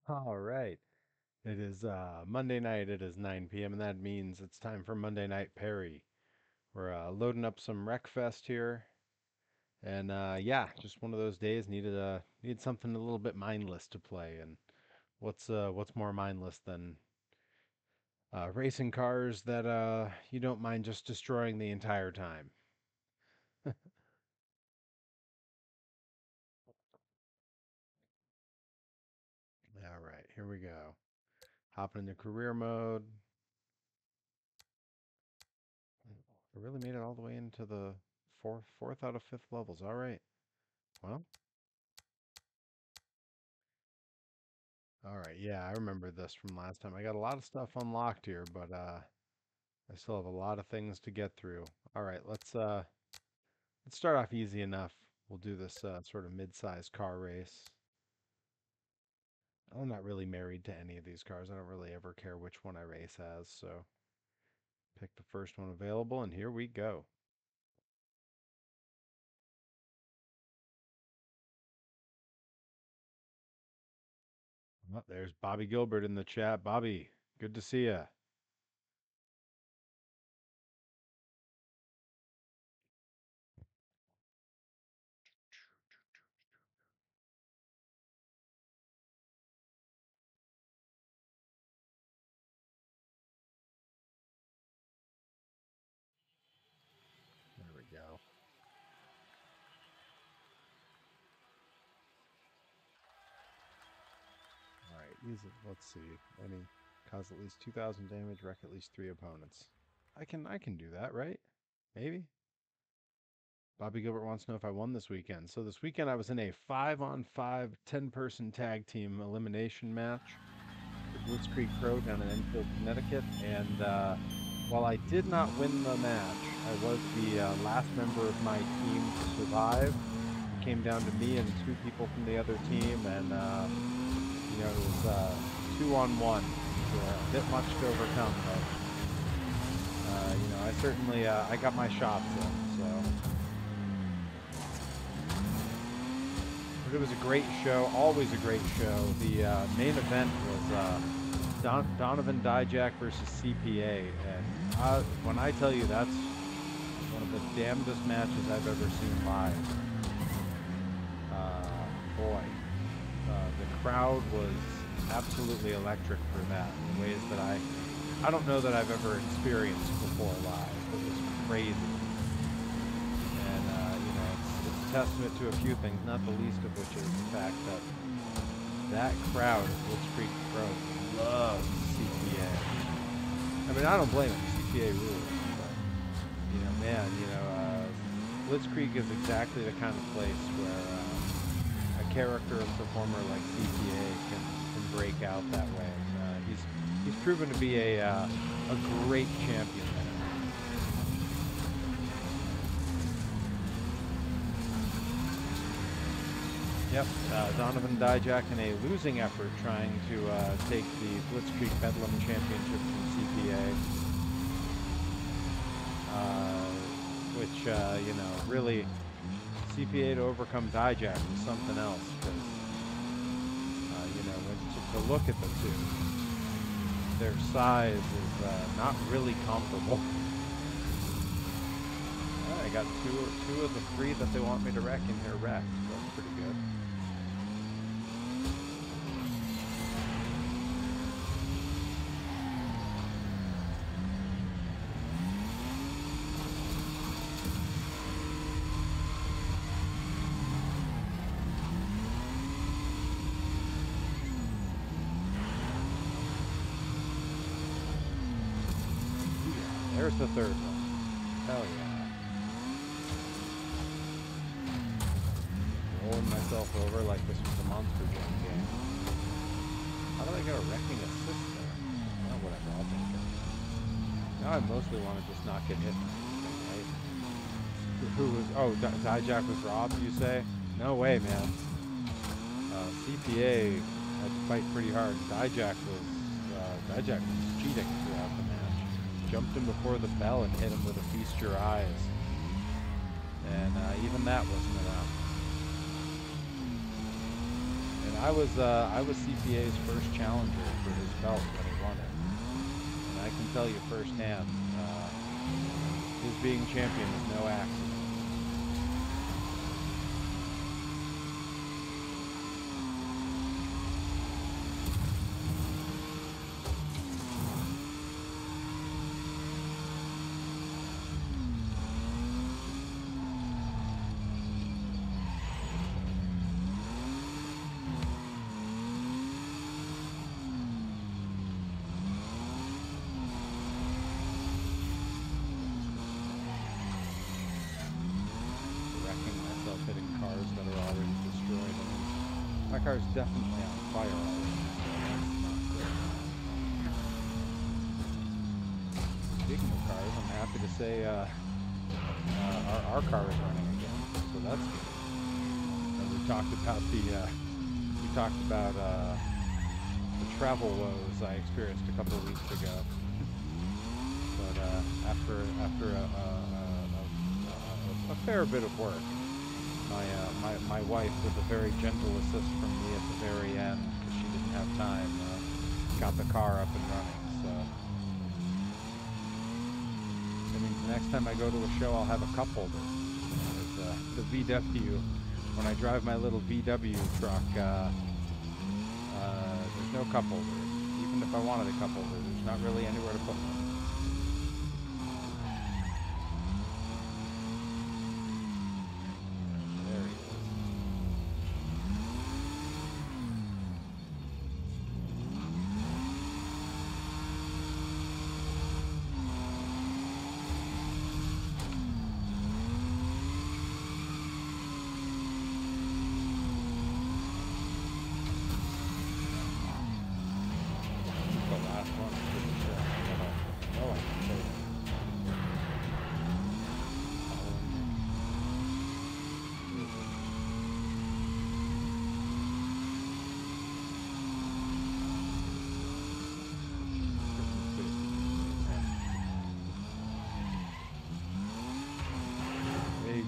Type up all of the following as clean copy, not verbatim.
All right. It is Monday night. It is 9 p.m. and that means it's time for Monday Night Perry. We're loading up some Wreckfest here, and yeah, just one of those days. Needed something a little bit mindless to play, and what's more mindless than racing cars that you don't mind just destroying the entire time. All right, here we go. Hopping into career mode. I really made it all the way into the fourth out of fifth levels. All right. Well, all right, yeah, I remember this from last time. I got a lot of stuff unlocked here, but I still have a lot of things to get through. All right, let's start off easy enough. We'll do this sort of mid-sized car race. I'm not really married to any of these cars. I don't really ever care which one I race as, so pick the first one available, and here we go. Oh, there's Bobby Gilbert in the chat. Bobby, good to see you. There we go. All right, easy. Let's see. Any cause at least 2,000 damage, wreck at least 3 opponents. I can do that, right? Maybe. Bobby Gilbert wants to know if I won this weekend. So this weekend I was in a 5-on-5 10-person tag team elimination match for Blitz Creek Pro down in Enfield, Connecticut. And while I did not win the match, I was the last member of my team to survive. It came down to me and two people from the other team, and it was 2-on-1. A bit much to overcome, but I certainly I got my shots in. So. But it was a great show, always a great show. The main event was Donovan Dijak versus CPA, and when I tell you that's one of the damnedest matches I've ever seen live. Boy, the crowd was absolutely electric for that in ways that I don't know that I've ever experienced before live. It was crazy. Testament to a few things, not the least of which is the fact that that crowd at Blitz Creek Pro loves CPA. I mean, I don't blame them. CPA rules, but Blitz Creek is exactly the kind of place where a character and performer like CPA can break out that way. He's proven to be a great champion. Yep, Donovan Dijak in a losing effort trying to take the Blitz Creek Bedlam Championship from CPA, which, really, CPA to overcome Dijak was something else, because, when to look at the two, their size is not really comparable. I got two of the three that they want me to wreck in here wrecked, so that's pretty good. There's the third one. Hell yeah. Rolling myself over like this was a Monster Jam game. How did I get a wrecking assist there? Oh, whatever, I'll take it. Now I mostly want to just not get hit by anything, right? Who was... Oh, Dijak was robbed, you say? No way, man. CPA had to fight pretty hard. Dijak was cheating throughout the match. Jumped him before the bell and hit him with a feast your eyes. And even that wasn't enough. And I was CPA's first challenger for his belt when he won it, and I can tell you firsthand, his being champion is no accident. Hitting cars that are already destroyed. I mean, my car's definitely on fire already, so that's not great. Speaking of cars, I'm happy to say our car is running again, so that's good. And we talked about the travel woes I experienced a couple of weeks ago. But after a fair bit of work, my wife, with a very gentle assist from me at the very end, because she didn't have time, got the car up and running. So that means the next time I go to a show, I'll have a cup holder. The VW, when I drive my little VW truck, there's no cup holder. Even if I wanted a cup holder, there's not really anywhere to put one.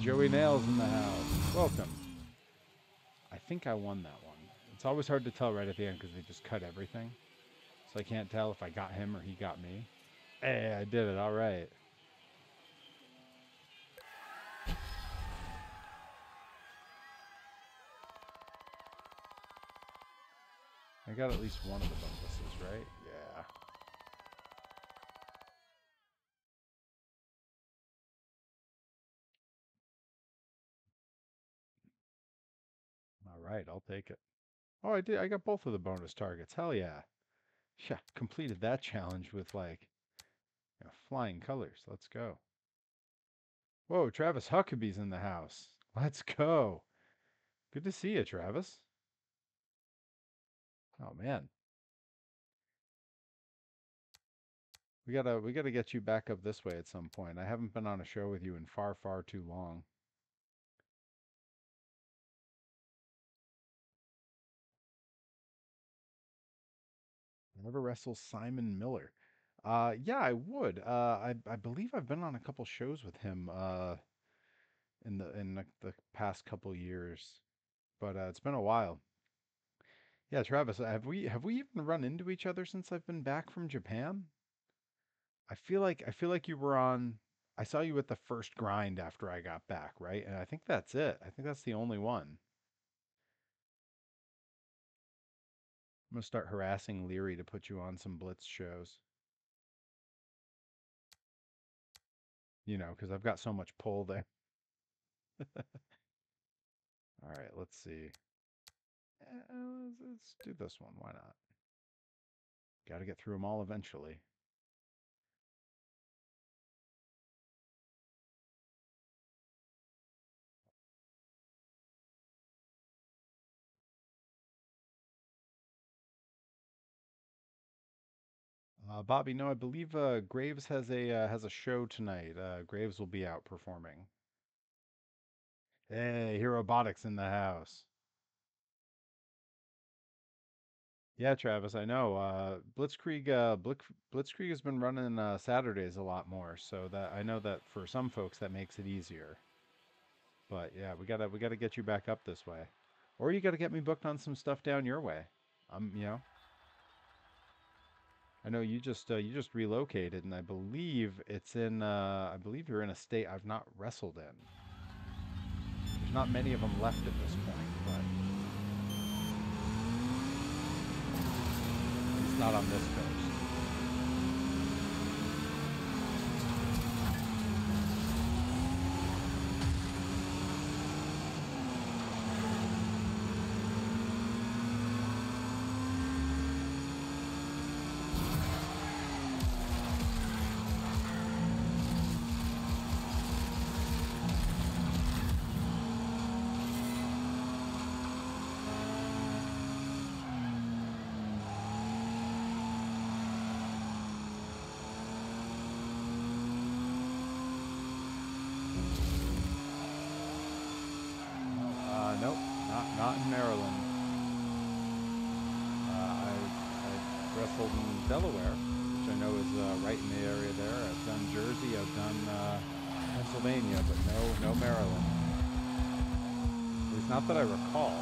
Joey Nails in the house. Welcome. I think I won that one. It's always hard to tell right at the end because they just cut everything. So I can't tell if I got him or he got me. Hey, I did it. All right. I got at least one of the bonuses, right? Yeah. All right, I'll take it. Oh, I did. I got both of the bonus targets. Hell yeah. Yeah, completed that challenge with like flying colors. Let's go. Whoa, Travis Huckabee's in the house. Let's go. Good to see you, Travis. Oh man. We gotta get you back up this way at some point. I haven't been on a show with you in far, far too long. Never wrestle Simon Miller. Yeah, I would. I believe I've been on a couple shows with him in the past couple years, but it's been a while. Yeah, Travis, have we even run into each other since I've been back from Japan? I feel like you were on. I saw you at the first grind after I got back, right? And I think that's it. I think that's the only one. I'm gonna start harassing Leary to put you on some Blitz shows. Because I've got so much pull there. All right, let's see. Let's do this one. Why not? Got to get through them all eventually. Bobby, no, I believe Graves has a show tonight. Graves will be out performing. Hey, Herobotics in the house. Yeah, Travis, I know. Blitzkrieg has been running Saturdays a lot more, so that I know that for some folks that makes it easier. But yeah, we gotta get you back up this way. Or you got to get me booked on some stuff down your way. You know, I know you just relocated, and I believe it's in. I believe you're in a state I've not wrestled in. There's not many of them left at this point, but it's not on this coast. Nope, not in Maryland. I wrestled in Delaware, which I know is right in the area there. I've done Jersey, I've done Pennsylvania, but no Maryland. At least not that I recall.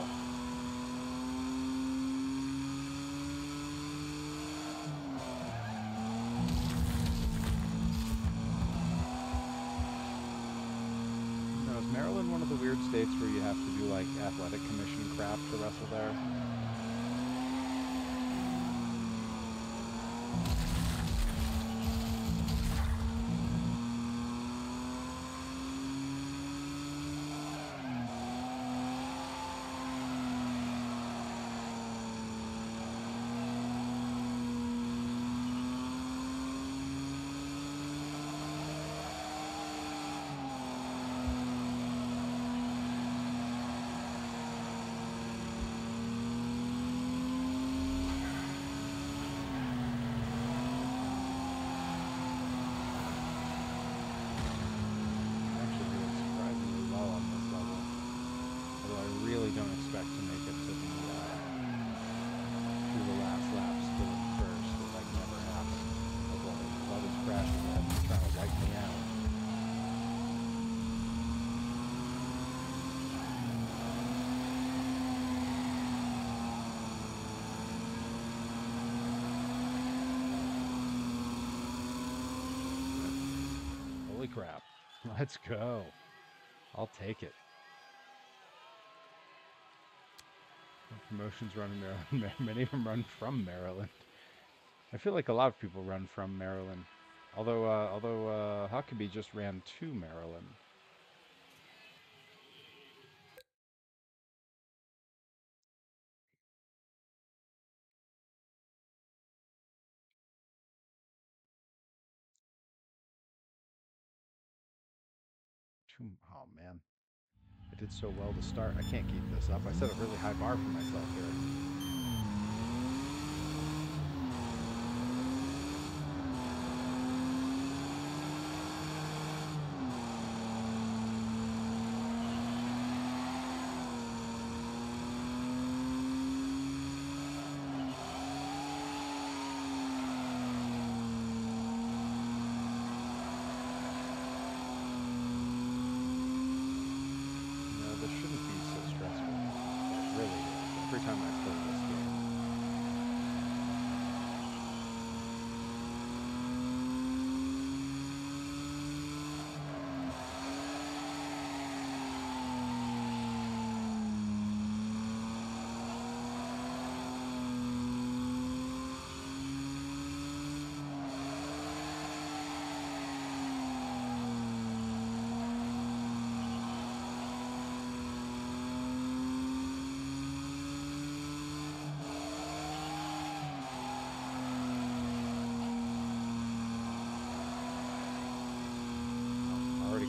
Is Maryland one of the weird states where you have to do like athletic commission crap to wrestle there? Holy crap. Let's go. I'll take it. Promotions run in Maryland. Many of them run from Maryland. I feel like a lot of people run from Maryland. Although Huckabee just ran to Maryland. Oh man. I did so well to start. I can't keep this up. I set a really high bar for myself here. Every time I play this game.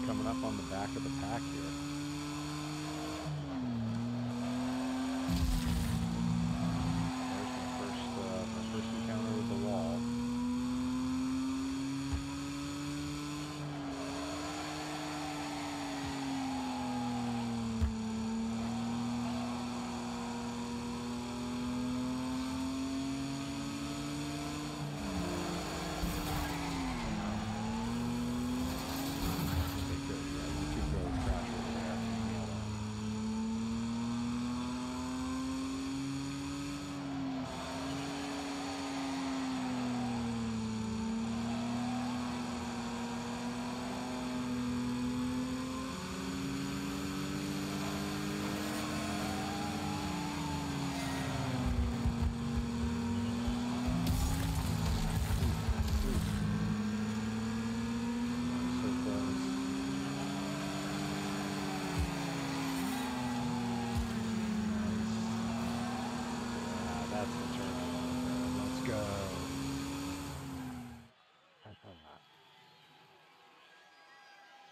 Coming up on the back of the pack here. There's my first encounter with the wall.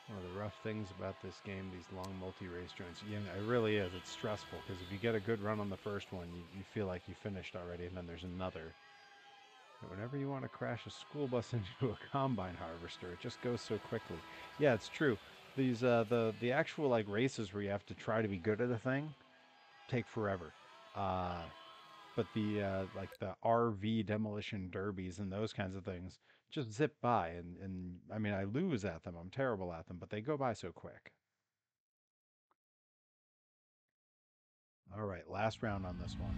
One of the rough things about this game, these long multi-race joints, yeah, it really is. It's stressful because if you get a good run on the first one, you feel like you finished already, and then there's another. And whenever you want to crash a school bus into a combine harvester, it just goes so quickly. Yeah, it's true. These the actual like races where you have to try to be good at a thing take forever. Uh, but the like the RV demolition derbies and those kinds of things just zip by, and I mean I lose at them. I'm terrible at them, but they go by so quick. All right, last round on this one.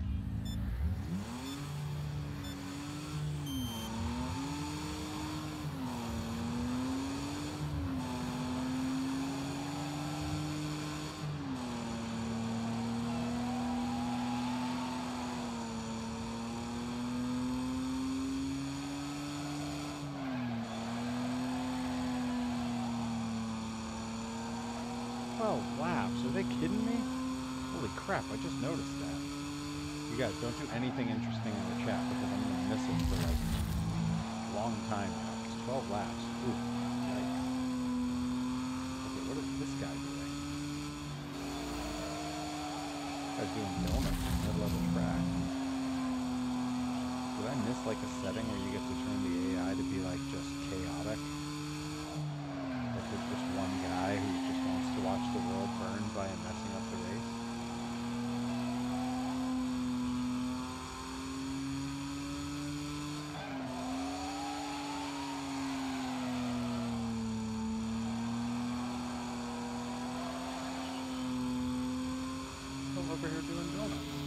Laps. Are they kidding me? Holy crap, I just noticed that. You guys, don't do anything interesting in the chat because I'm going to miss it for like a long time now. It's 12 laps. Ooh, yikes. Okay, what is this guy doing? This guy's doing donuts in the middle of the track. Did I miss like a setting where you get to turn the AI to be like just chaotic? Like there's just one guy who just wants to watch the world burn by messing up the race? Still over here doing donuts.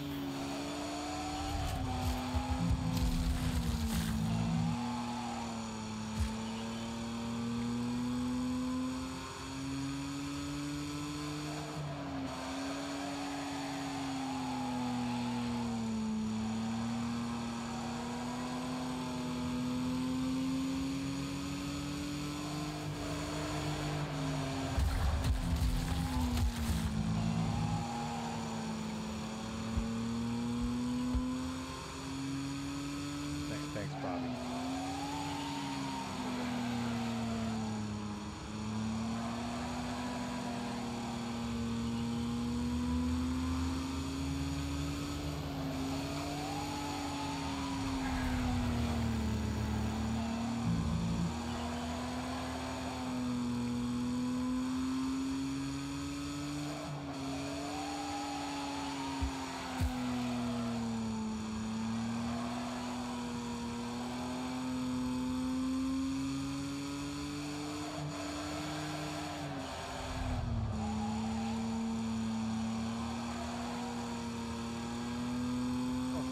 Thanks, Bobby.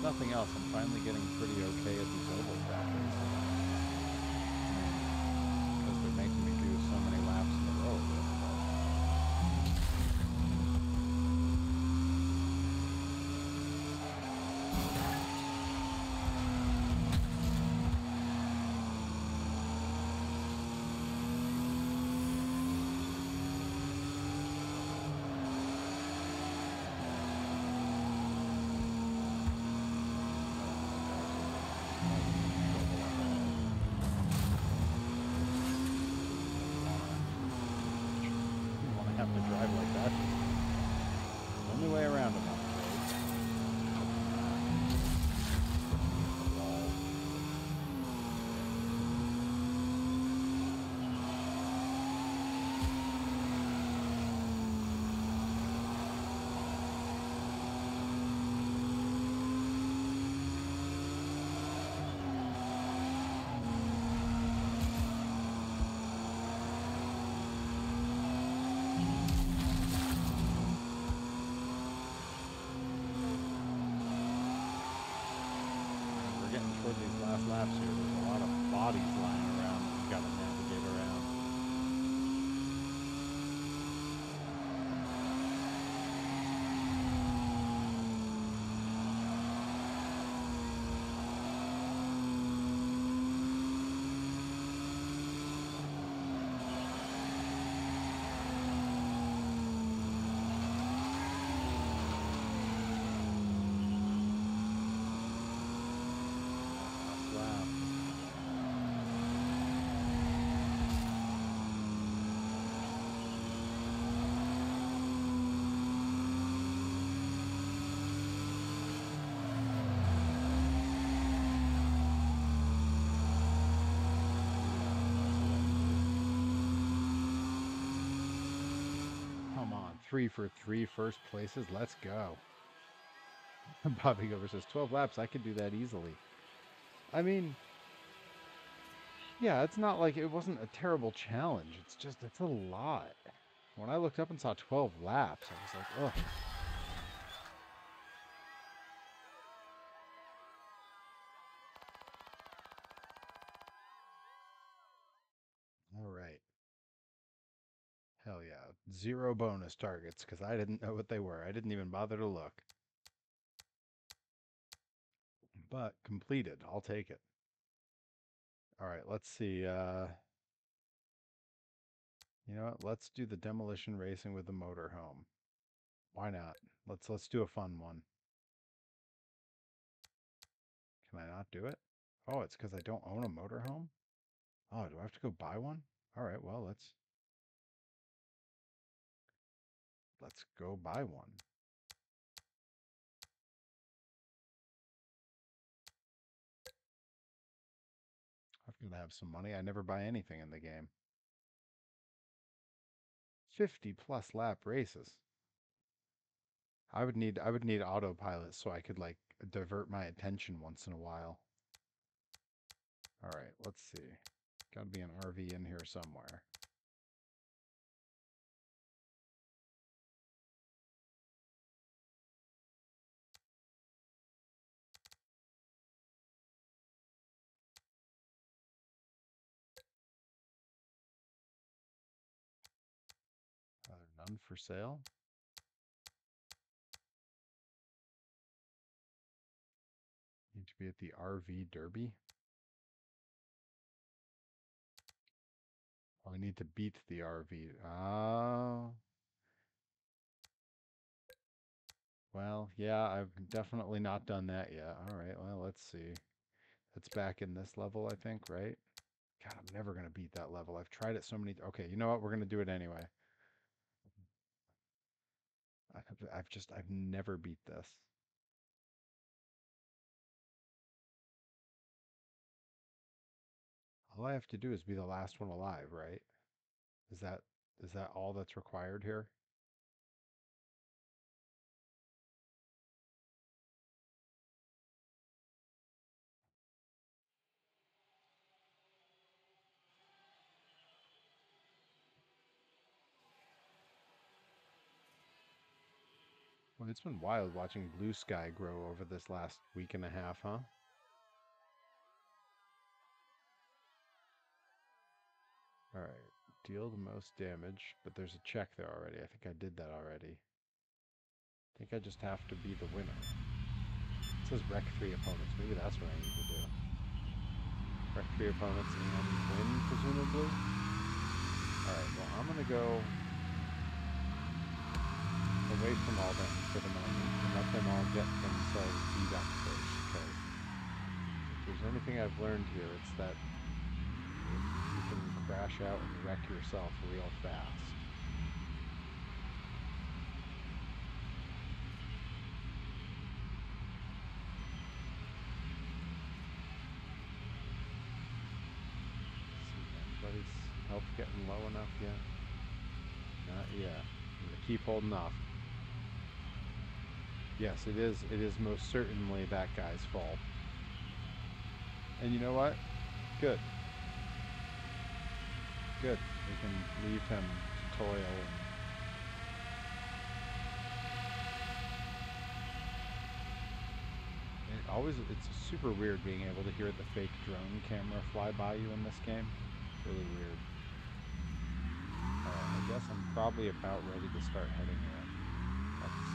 Nothing else, I'm finally getting pretty okay at these oval track races. Because they're making me do so many laps in a row of it. Have to drive like that. Only way around them, I'm afraid. Toward these last laps here, there's a lot of bodies lying around that you've got to navigate around. Come on, 3 for 3 first places. Let's go. Bobby Gover says 12 laps. I could do that easily. I mean, yeah, it's not like it wasn't a terrible challenge. It's just, it's a lot. When I looked up and saw 12 laps, I was like, ugh. All right. Hell yeah. 0 bonus targets because I didn't know what they were. I didn't even bother to look. But completed. I'll take it. All right, let's see. You know what? Let's do the demolition racing with the motorhome. Why not? Let's do a fun one. Can I not do it? Oh, it's because I don't own a motorhome? Oh, do I have to go buy one? All right, well, let's go buy one. I've got to have some money. I never buy anything in the game. 50 plus lap races. I would need autopilot so I could like divert my attention once in a while. All right, let's see. Got to be an RV in here somewhere. None for sale. Need to be at the RV Derby. Oh, I need to beat the RV. Oh. Well, yeah, I've definitely not done that yet. All right, well, let's see. It's back in this level, I think, right? God, I'm never going to beat that level. I've tried it so many... Okay, you know what? We're going to do it anyway. I've never beat this. All I have to do is be the last one alive, right? Is that all that's required here? Well, it's been wild watching blue sky grow over this last week and a half, huh? All right, deal the most damage, but there's a check there already. I think I did that already. I think I just have to be the winner. It says wreck 3 opponents. Maybe that's what I need to do. Wreck 3 opponents and win, presumably. Alright, well, I'm going to go away from all them for the moment and let them all get themselves beat up first, because if there's anything I've learned here, it's that you can crash out and wreck yourself real fast. Anybody's health getting low enough yet? Not yet. I'm going to keep holding off. Yes, it is most certainly that guy's fault. And you know what? Good. Good. We can leave him to toil. It's super weird being able to hear the fake drone camera fly by you in this game. Really weird. I guess I'm probably about ready to start heading in. Let's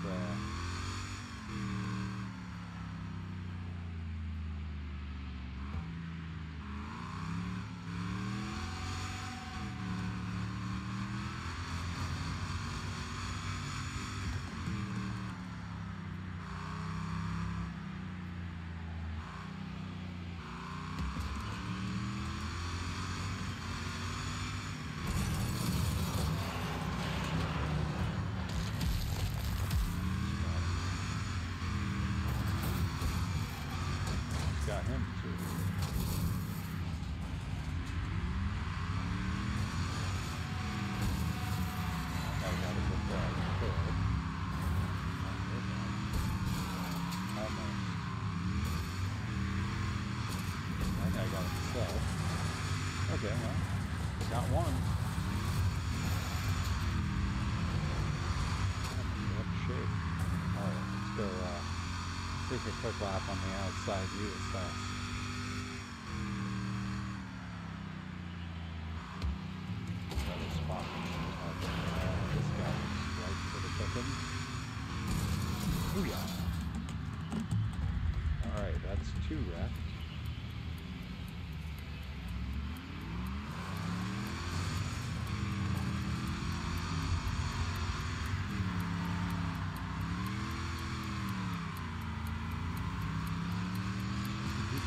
got him too. I got it before I take a quick lap on the outside, reassess. Another spot. This guy is right for the cooking. Booyah! Alright, that's 2 wrecked.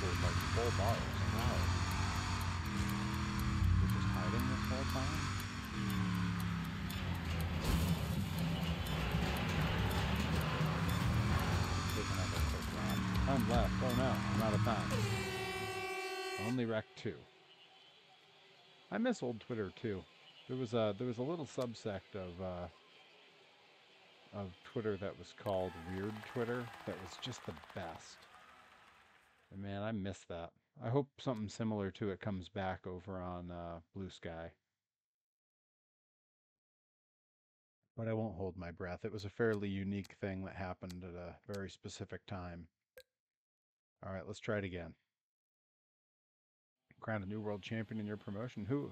Like full bars. Wow. You're just hiding this whole time? Take another quick lap. Time left. Oh no, I'm out of time. Only wrecked 2. I miss old Twitter too. There was a little subsect of Twitter that was called Weird Twitter that was just the best. And man, I miss that. I hope something similar to it comes back over on Blue Sky. But I won't hold my breath. It was a fairly unique thing that happened at a very specific time. All right, let's try it again. Crown a new world champion in your promotion. Who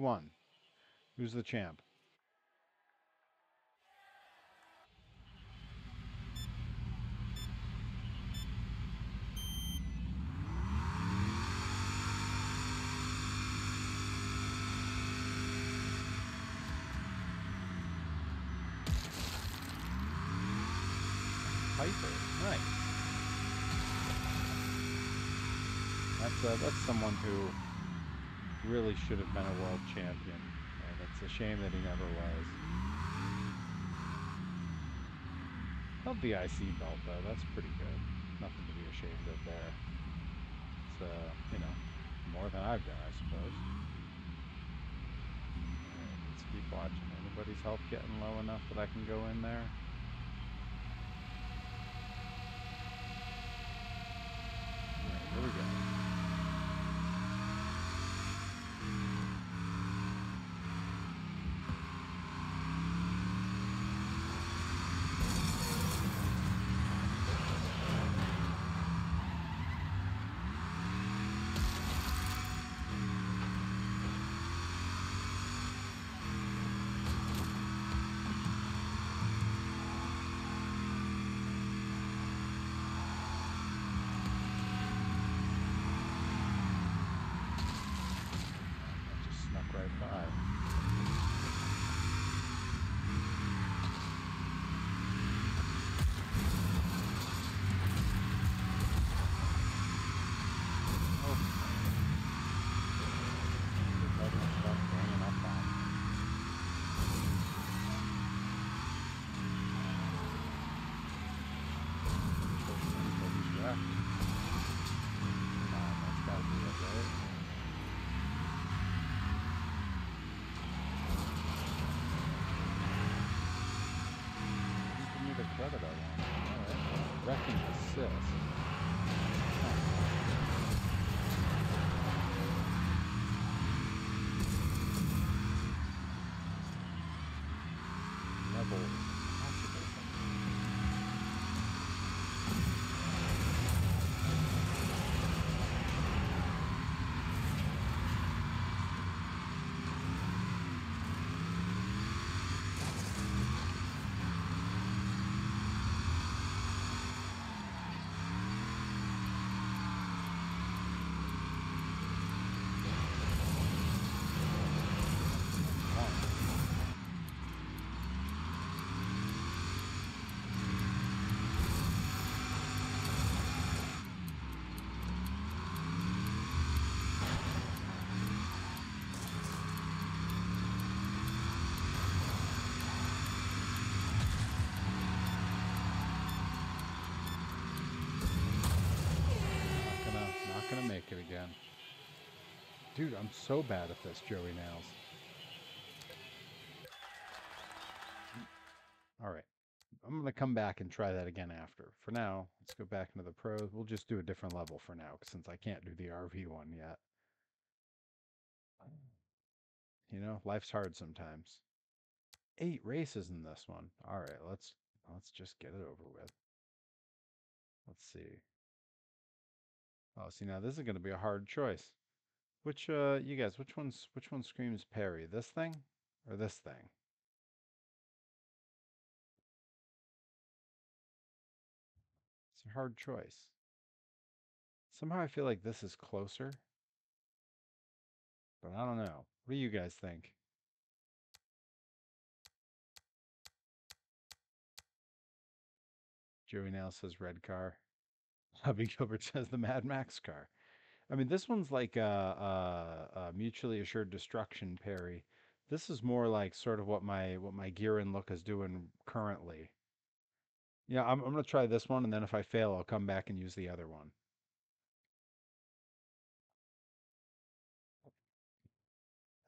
won? Who's the champ? Piper. Nice. That's someone who really should have been a world champion, and it's a shame that he never was. Held the IC belt though. That's pretty good. Nothing to be ashamed of there. It's you know, more than I've done, I suppose. Alright, let's keep watching. Anybody's health getting low enough that I can go in there? Alright, here we go. Right by. Oh. Stuff banging up on. Anybody's wrecked. That's gotta be it, right? Credit I want. Alright. Wrecking assist. Level possible. Not gonna make it again. Dude, I'm so bad at this, Joey Nails. Alright. I'm going to come back and try that again after. For now, let's go back into the pros. We'll just do a different level for now, since I can't do the RV one yet. You know, life's hard sometimes. 8 races in this one. Alright, let's just get it over with. Let's see. Oh, see, now this is going to be a hard choice. Which, you guys, which one screams Perry? This thing or this thing? It's a hard choice. Somehow I feel like this is closer, but I don't know. What do you guys think? Joey Nail says red car. Hubby Gilbert says the Mad Max car. I mean, this one's like a mutually assured destruction, Perry. This is more like sort of what my gear and look is doing currently. Yeah, I'm gonna try this one, and then if I fail, I'll come back and use the other one.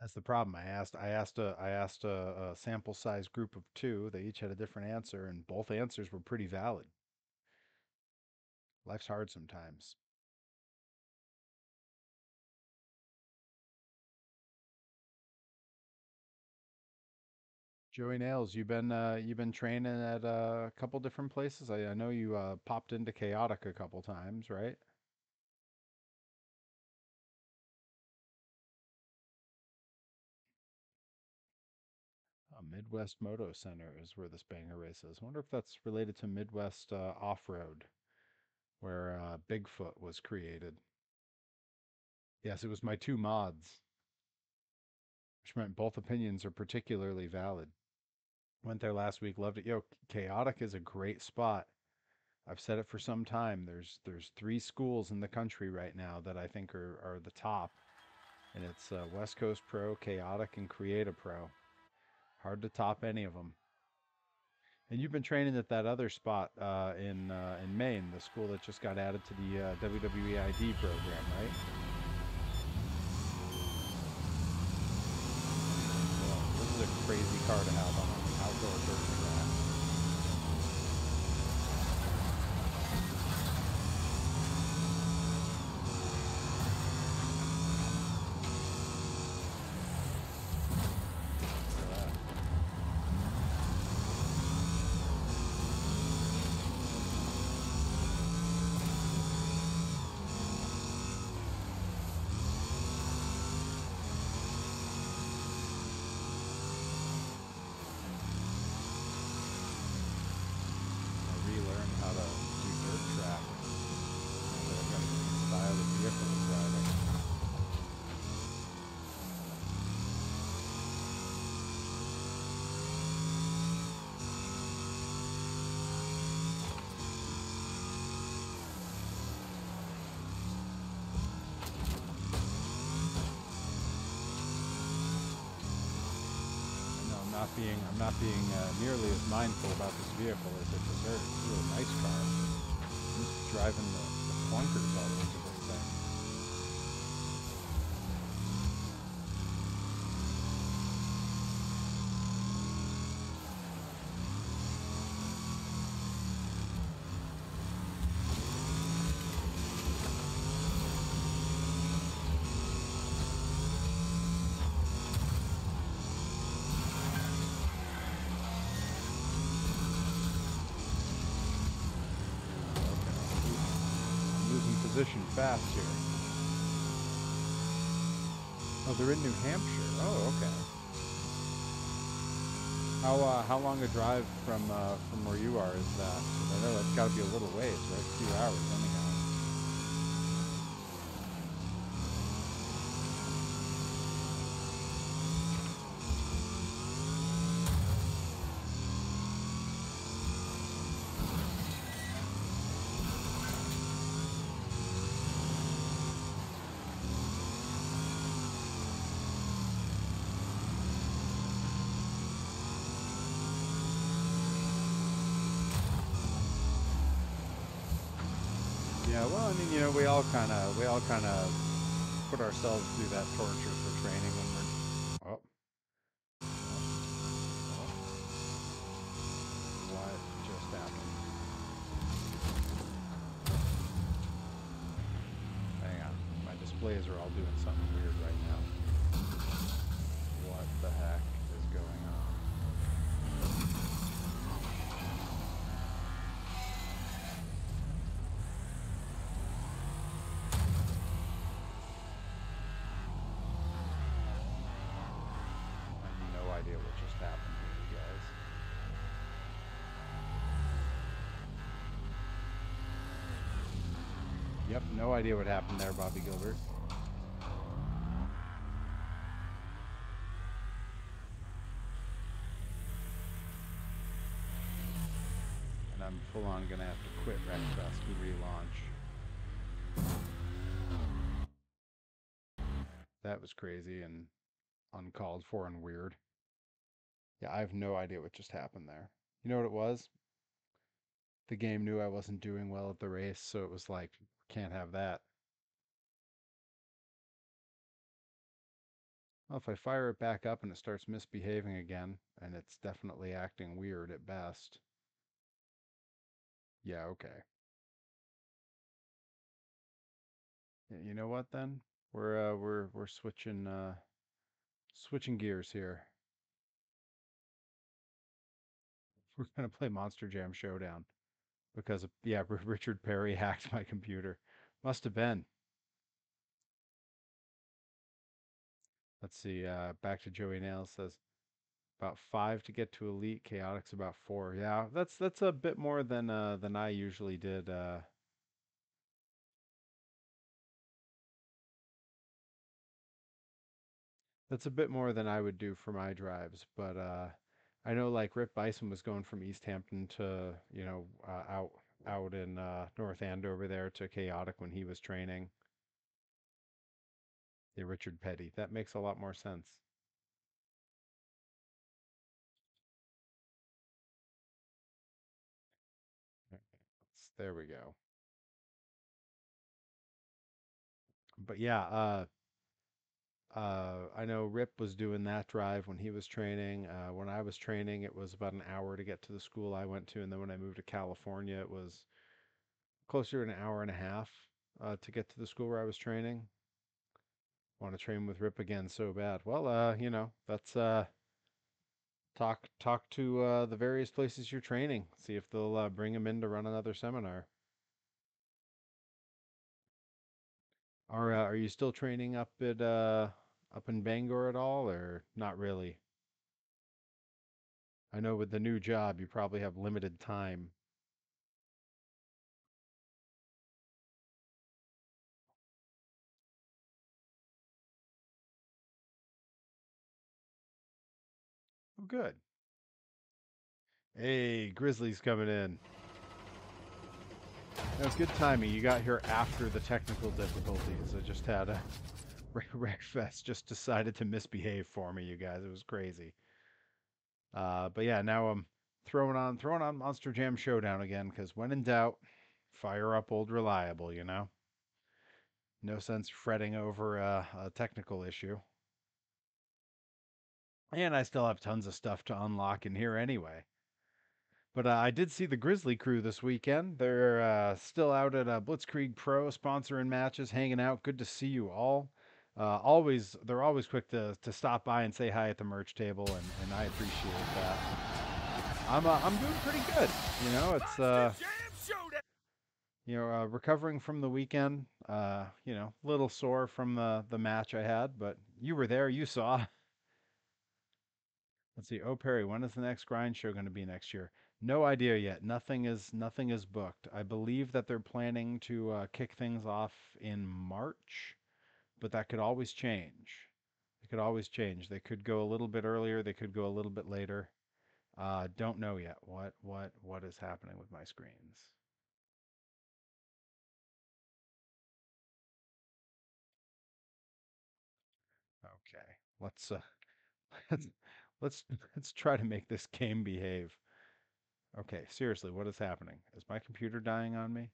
That's the problem. I asked a sample size group of two. They each had a different answer, and both answers were pretty valid. Life's hard sometimes. Joey Nails, you've been training at a couple different places. I know you popped into Chaotic a couple times, right? Midwest Moto Center is where this banger race is. I wonder if that's related to Midwest Off-Road, where Bigfoot was created. Yes, it was my two mods, which meant both opinions are particularly valid. Went there last week, loved it. Yo, Chaotic is a great spot. I've said it for some time. There's three schools in the country right now that I think are the top, and it's West Coast Pro, Chaotic, and Create a Pro. Hard to top any of them. And you've been training at that other spot in Maine, the school that just got added to the WWE ID program, right? Well, this is a crazy car to have on an outdoor dirt track. Look at that. I relearned how to do dirt track. So I've got a different style of vehicle driving. No, I'm not being nearly as mindful about this vehicle as it deserves. It's a really nice car. I'm just driving the clunkers all over this thing. Okay, I'm losing position fast here. Oh, they're in New Hampshire. Oh, okay. How long a drive from where you are is that? 'Cause I know that's got to be a little ways, right? 2 hours anyhow. Yeah, well, I mean, we all kind of put ourselves through that torture for training when we're. Oh, oh, what just happened? Hang on, my displays are all doing something weird right now. What the heck is going on? Yep, no idea what happened there, Bobby Gilbert. And I'm full on gonna have to quit Wreckfest and relaunch. That was crazy and uncalled for and weird. Yeah, I have no idea what just happened there. You know what it was? The game knew I wasn't doing well at the race, so it was like, can't have that. Well, if I fire it back up and it starts misbehaving again, and it's definitely acting weird at best. Yeah, okay. You know what then? We're switching gears here. We're gonna play Monster Jam Showdown because yeah, Richard Perry hacked my computer. Must have been. Let's see. Back to Joey Nails says about 5 to get to elite. Chaotic's about 4. Yeah, that's a bit more than I usually did. That's a bit more than I would do for my drives, but I know like Rip Bison was going from East Hampton to out in North Andover there to Chaotic when he was training. Yeah, Richard Petty. That makes a lot more sense. There we go. But yeah, I know Rip was doing that drive when he was training. When I was training, it was about an hour to get to the school I went to, and then when I moved to California, it was closer to an hour and a half to get to the school where I was training. Want to train with Rip again so bad. Well, that's talk to the various places you're training. See if they'll bring him in to run another seminar. Are you still training up in Bangor at all, or not really? I know with the new job, you probably have limited time. Oh, good. Hey, Grizzly's coming in. That was good timing. You got here after the technical difficulties. I just had a Wreckfest just decided to misbehave for me, you guys. It was crazy. But yeah, now I'm throwing on Monster Jam Showdown again because when in doubt, fire up old reliable. No sense fretting over a technical issue. And I still have tons of stuff to unlock in here anyway. But I did see the Grizzly crew this weekend. They're still out at Blitzkrieg Pro, sponsoring matches, hanging out. Good to see you all. They're always quick to stop by and say hi at the merch table, and I appreciate that. I'm doing pretty good. It's recovering from the weekend. Little sore from the match I had, but you were there, you saw. Let's see. Oh, Perry, when is the next grind show going to be next year? No idea yet. Nothing is booked. I believe that they're planning to kick things off in March, but that could always change. It could always change. They could go a little bit earlier. They could go a little bit later. Don't know yet. What is happening with my screens? Okay. Let's let's let's try to make this game behave. Okay, seriously, what is happening? Is my computer dying on me?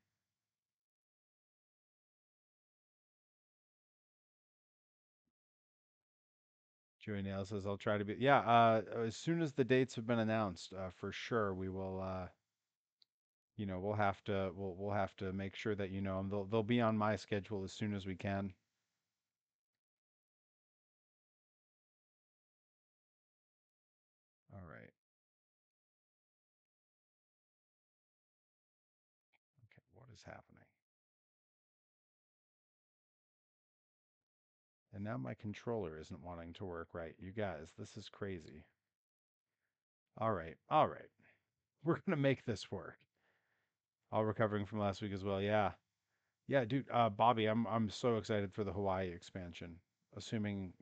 Joey Nail says I'll try to be. Yeah, as soon as the dates have been announced, for sure we will. We'll have to make sure that you know 'em. They'll be on my schedule as soon as we can. All right. Okay, what is happening? And now my controller isn't wanting to work right. You guys, this is crazy. All right, all right. We're gonna make this work. All recovering from last week as well. Yeah. Yeah, dude, Bobby, I'm so excited for the Hawaii expansion. Assuming,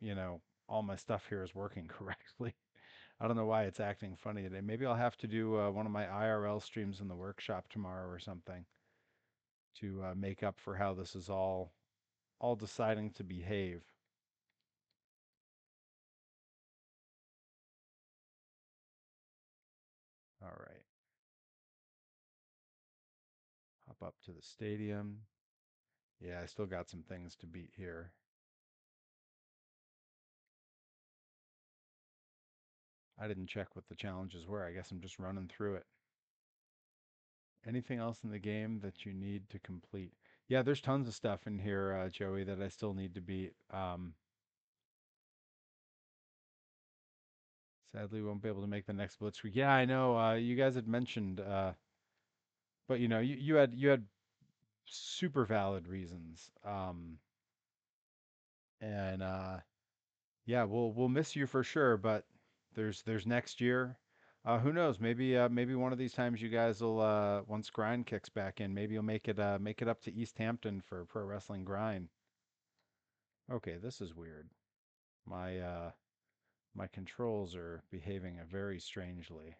all my stuff here is working correctly. I don't know why it's acting funny today. Maybe I'll have to do one of my IRL streams in the workshop tomorrow or something to make up for how this is all deciding to behave. All right, hop up to the stadium. Yeah, I still got some things to beat here. I didn't check what the challenges were. I guess I'm just running through it. Anything else in the game that you need to complete? Yeah, there's tons of stuff in here, Joey, that I still need to beat. Sadly, won't be able to make the next Blitzkrieg. Yeah, I know. You guys had mentioned, but you had super valid reasons. And yeah, we'll miss you for sure. But there's next year. Who knows? Maybe one of these times you guys will once grind kicks back in, maybe you'll make it up to East Hampton for pro wrestling grind. Okay, this is weird. My controls are behaving very strangely.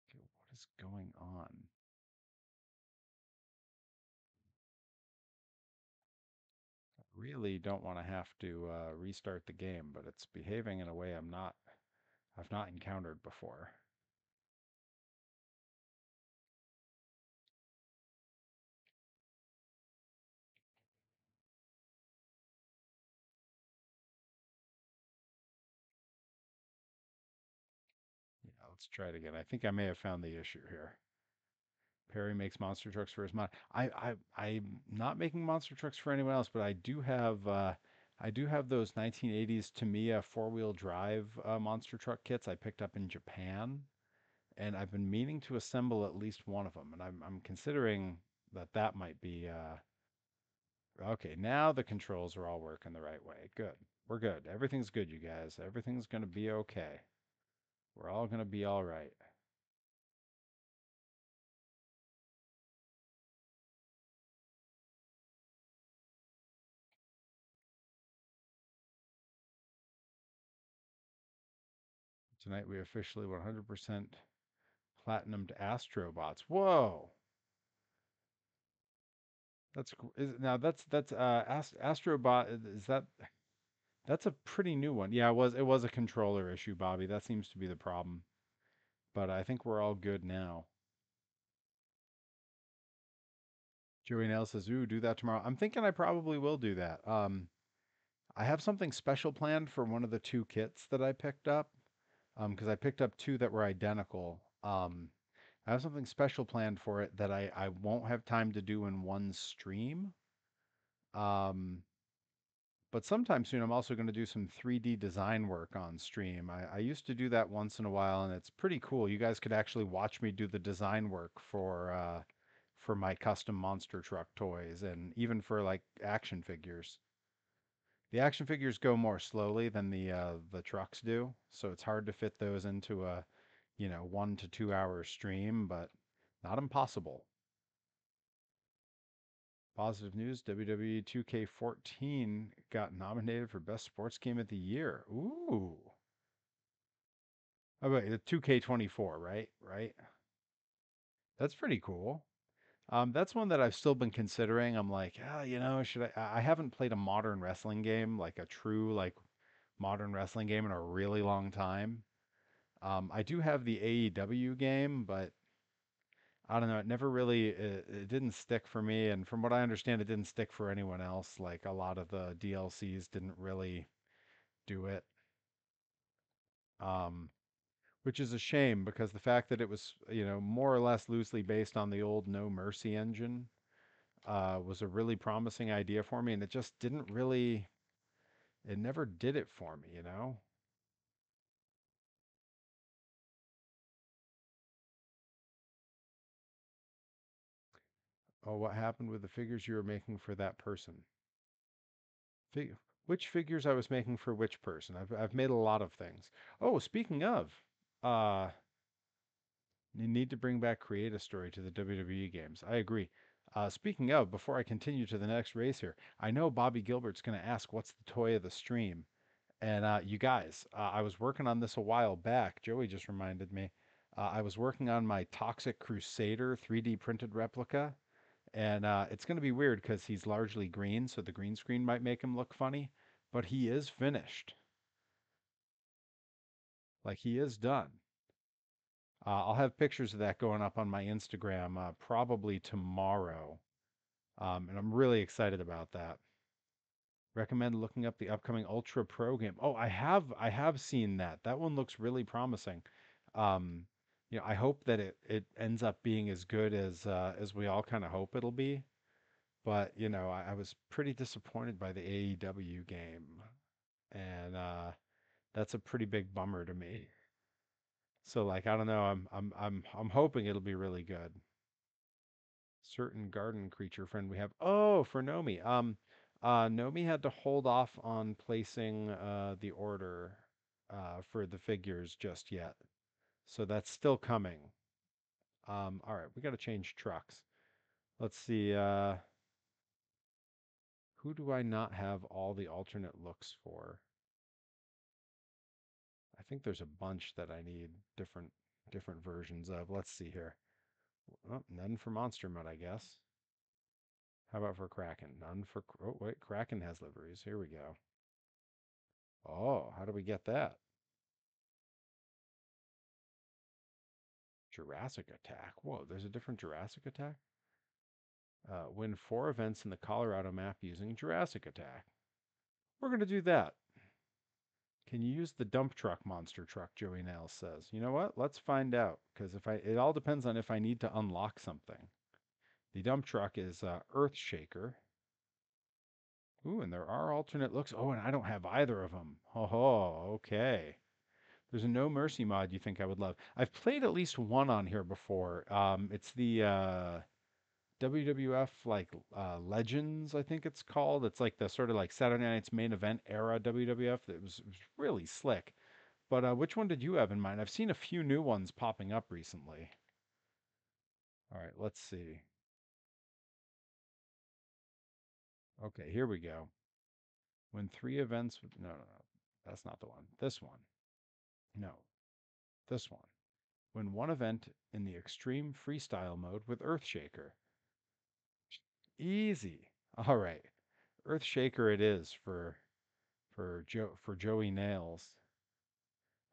Okay, what is going on? I really don't want to have to restart the game, but it's behaving in a way I've not encountered before. Yeah, let's try it again. I think I may have found the issue here. Perry makes monster trucks for his mod. I'm not making monster trucks for anyone else, but I do have those 1980s Tamiya four-wheel drive monster truck kits I picked up in Japan, and I've been meaning to assemble at least one of them, and I'm considering that might be okay. Now the controls are all working the right way. Good. We're good. Everything's good, you guys. Everything's gonna be okay. We're all gonna be all right. Tonight we officially 100% platinumed Astrobots. Whoa, now that's Astrobot. Is that that's a pretty new one? Yeah, it was a controller issue, Bobby. That seems to be the problem. But I think we're all good now. Joey Nail says, "Ooh, do that tomorrow." I'm thinking I probably will do that. I have something special planned for one of the two kits that I picked up. Because I picked up two that were identical. I have something special planned for it that I won't have time to do in one stream. Um, but sometime soon, I'm also going to do some 3D design work on stream. I used to do that once in a while, and it's pretty cool. You guys could actually watch me do the design work for my custom monster truck toys, and even for like action figures. The action figures go more slowly than the trucks do, so it's hard to fit those into a 1 to 2 hour stream, but not impossible. Positive news: WWE 2K14 got nominated for Best Sports Game of the Year. Ooh. Oh, wait, the 2K24, right? Right. That's pretty cool. That's one that I've still been considering. I'm like, should I haven't played a modern wrestling game, like a true like modern wrestling game in a really long time. I do have the AEW game, but I don't know. It never really it didn't stick for me, and from what I understand, it didn't stick for anyone else. Like a lot of the DLCs didn't really do it, um, which is a shame because the fact that it was more or less loosely based on the old No Mercy engine was a really promising idea for me, and it just didn't really. It never did it for me, you know. Oh, what happened with the figures you were making for that person? Fig- which figures I was making for which person? I've made a lot of things. Oh, speaking of, uh, You need to bring back Create a Story to the WWE games. I agree. Speaking of, before I continue to the next race here, I know Bobby Gilbert's going to ask what's the toy of the stream. And you guys, I was working on this a while back. Joey just reminded me. I was working on my Toxic Crusader 3D printed replica. And it's going to be weird because he's largely green, so the green screen might make him look funny. But he is finished. Like, he is done. I'll have pictures of that going up on my Instagram probably tomorrow. And I'm really excited about that. Recommend looking up the upcoming Ultra Pro game. Oh, I have seen that. That one looks really promising. Um, I hope that it ends up being as good as we all kind of hope it'll be. But I was pretty disappointed by the AEW game, and that's a pretty big bummer to me. So like I don't know, I'm hoping it'll be really good. Certain garden creature friend we have. Oh, for Nomi. Nomi had to hold off on placing the order for the figures just yet. So that's still coming. All right, we got to change trucks. Let's see. Who do I not have all the alternate looks for? I think there's a bunch that I need different versions of. Let's see here. Oh, none for Monster Mode, I guess. How about for Kraken? None for. Oh, wait. Kraken has liveries. Here we go. Oh, how do we get that? Jurassic Attack. Whoa, there's a different Jurassic Attack? Win 4 events in the Colorado map using Jurassic Attack. We're going to do that. Can you use the dump truck monster truck? Joey Nails says. You know what? Let's find out. Because it all depends on if I need to unlock something. The dump truck is Earthshaker. Ooh, and there are alternate looks. Oh, and I don't have either of them. Oh, okay. There's a No Mercy mod you think I would love. I've played at least one on here before. It's the WWF Legends, I think it's called. It's like the sort of like Saturday Night's main event era WWF. It was really slick. But which one did you have in mind? I've seen a few new ones popping up recently. All right, let's see. Okay, here we go. When 3 events. No, no, no. That's not the one. This one. No, this one. When one event in the extreme freestyle mode with Earthshaker. Easy. All right. Earthshaker it is for Joey Nails.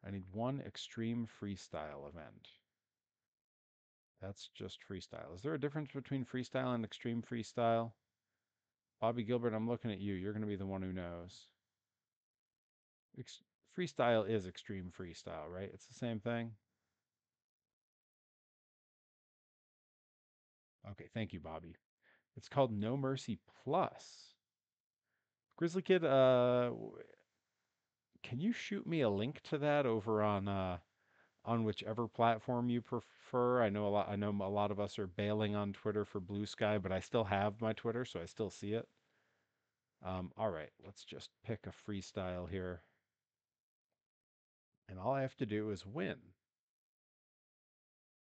I need one extreme freestyle event. That's just freestyle. Is there a difference between freestyle and extreme freestyle? Bobby Gilbert, I'm looking at you. You're going to be the one who knows. Ex freestyle is extreme freestyle, right? It's the same thing. Okay, thank you, Bobby. It's called No Mercy Plus. Grizzly Kid, can you shoot me a link to that over on whichever platform you prefer? I know a lot of us are bailing on Twitter for Blue Sky, but I still have my Twitter, so I still see it. All right, let's just pick a freestyle here. And all I have to do is win.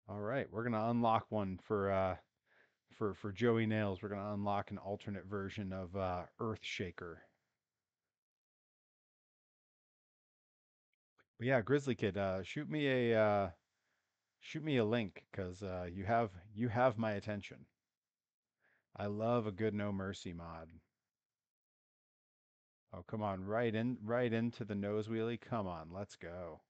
All right, we're gonna unlock one for Joey Nails. We're gonna unlock an alternate version of Earthshaker. But yeah, Grizzly Kid, shoot me a link because you have my attention. I love a good No Mercy mod. Oh, come on, right into the nose wheelie. Come on, let's go.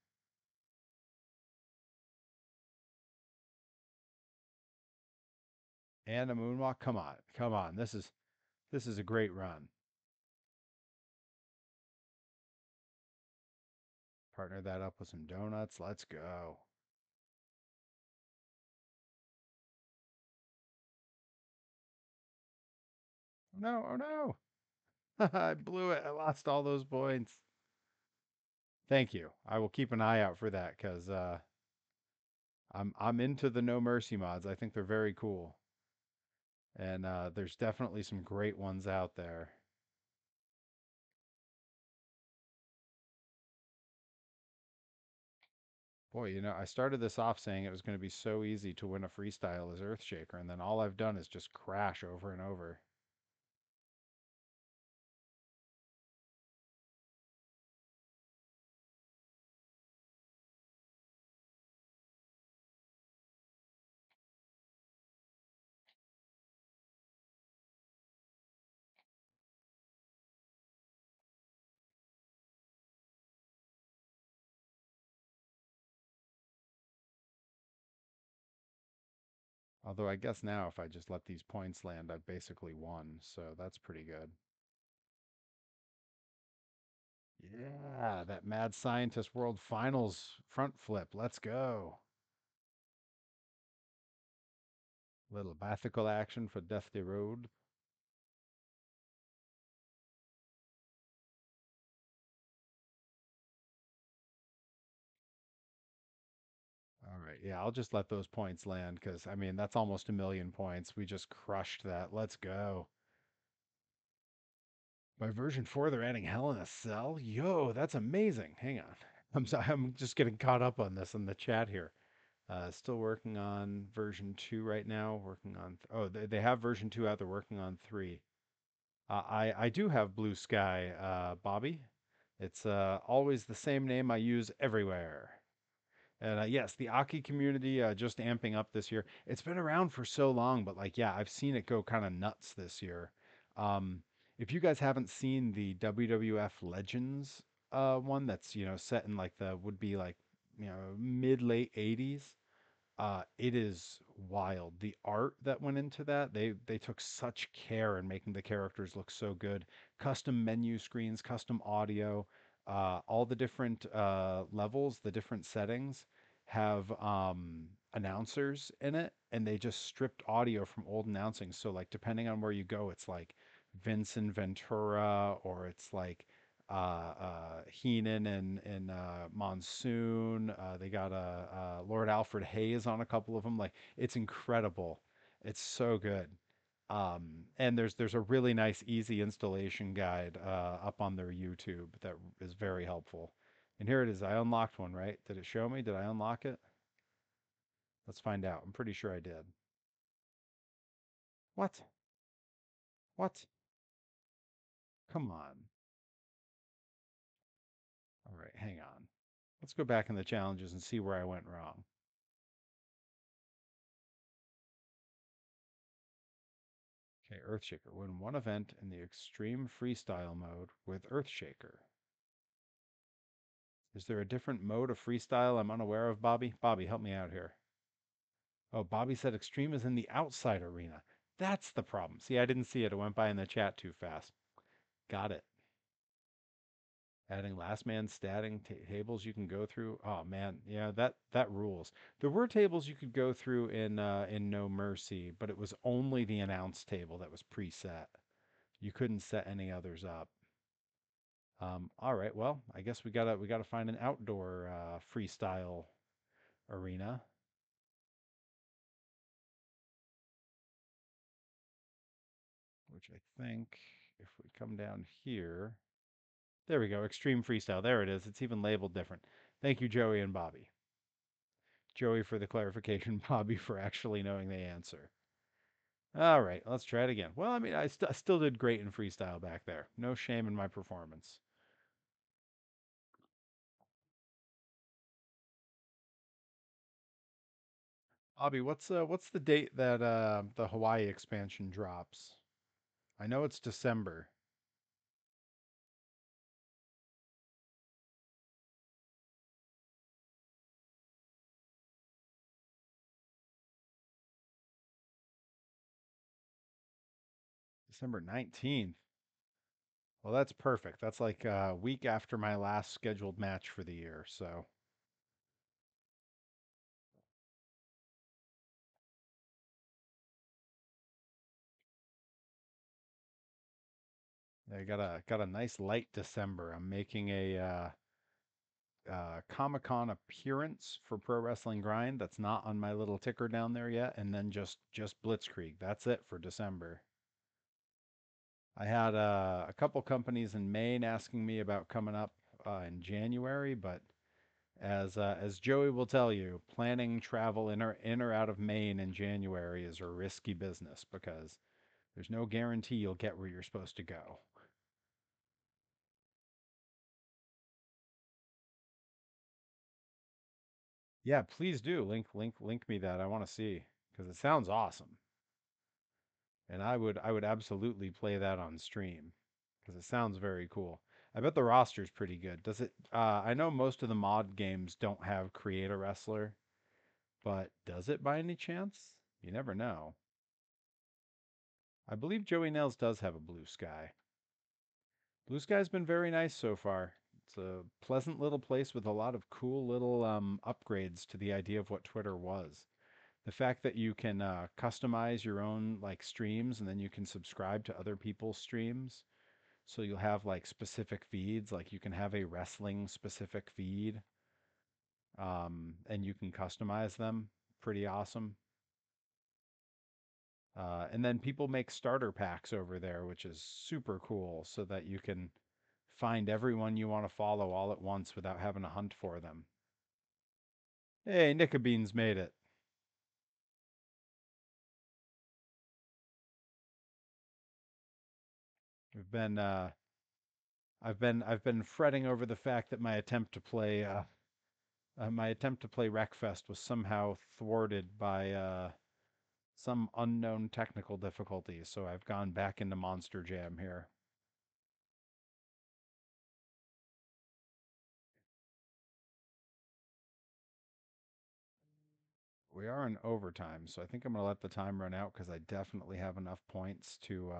And a moonwalk. Come on, come on. This is a great run. Partner that up with some donuts. Let's go. No, oh no. I blew it. I lost all those points. Thank you. I will keep an eye out for that because I'm into the No Mercy mods. I think they're very cool, and there's definitely some great ones out there. Boy, I started this off saying it was going to be so easy to win a freestyle as Earthshaker, and then all I've done is just crash over and over. Although I guess now if I just let these points land, I've basically won, so that's pretty good. Yeah, that Mad Scientist World Finals front flip. Let's go. Little bathical action for Death Day Road. All right. Yeah, I'll just let those points land because, I mean, that's almost a million points. We just crushed that. Let's go. By version 4, they're adding Hell in a Cell. Yo, that's amazing. Hang on. I'm just getting caught up on this in the chat here. Still working on version 2 right now. Working on, oh, they have version 2 out. They're working on 3. I do have Blue Sky, Bobby. It's always the same name I use everywhere. And yes, the Aki community just amping up this year. It's been around for so long, but like, yeah, I've seen it go kind of nuts this year. Um, if you guys haven't seen the WWF Legends one that's, set in like the would be like, mid late 80s, it is wild. The art that went into that, they took such care in making the characters look so good. Custom menu screens, custom audio, all the different levels, the different settings have announcers in it, and they just stripped audio from old announcing. So like depending on where you go, it's like Vincent Ventura, or it's like Heenan and Monsoon. They got Lord Alfred Hayes on a couple of them. Like it's incredible. It's so good. And there's a really nice easy installation guide up on their YouTube that is very helpful. And here it is. I unlocked one, right? Did it show me? Did I unlock it? Let's find out. I'm pretty sure I did. What? What? Come on. All right, hang on. Let's go back in the challenges and see where I went wrong. Okay, Earthshaker. Win one event in the extreme freestyle mode with Earthshaker. Is there a different mode of freestyle I'm unaware of, Bobby? Bobby, help me out here. Oh, Bobby said extreme is in the outside arena. That's the problem. See, I didn't see it. It went by in the chat too fast. Got it. Adding last man statting tables you can go through. Oh man, yeah, that rules. There were tables you could go through in No Mercy, but it was only the announce table that was preset. You couldn't set any others up. All right, well, I guess we gotta find an outdoor freestyle arena, which I think if we come down here, there we go, extreme freestyle. There it is. It's even labeled different. Thank you, Joey and Bobby. Joey for the clarification, Bobby for actually knowing the answer. All right, let's try it again. Well, I mean, I still did great in freestyle back there. No shame in my performance. Bobby, what's the date that the Hawaii expansion drops? I know it's December. December 19th. Well, that's perfect. That's like a week after my last scheduled match for the year. So I got a nice light December. I'm making a Comic Con appearance for Pro Wrestling Grind. That's not on my little ticker down there yet, and then just Blitzkrieg. That's it for December. I had a couple companies in Maine asking me about coming up in January, but As Joey will tell you, planning travel in or out of Maine in January is a risky business because there's no guarantee you'll get where you're supposed to go. Yeah, please do link me that. I want to see because it sounds awesome, and I would absolutely play that on stream because it sounds very cool. I bet the roster's pretty good. Does it? I know most of the mod games don't have create a wrestler, but does it by any chance? You never know. I believe Joey Nails does have a blue sky. Blue Sky's been very nice so far. It's a pleasant little place with a lot of cool little upgrades to the idea of what Twitter was. The fact that you can customize your own like streams and then you can subscribe to other people's streams. So you'll have like specific feeds, like you can have a wrestling specific feed, and you can customize them. Pretty awesome. And then people make starter packs over there, which is super cool, so that you can find everyone you want to follow all at once without having to hunt for them. Hey, Nickabeans made it. We've been I've been fretting over the fact that my attempt to play Wreckfest was somehow thwarted by some unknown technical difficulties, so I've gone back into Monster Jam here. We are in overtime, so I think I'm gonna let the time run out because I definitely have enough points to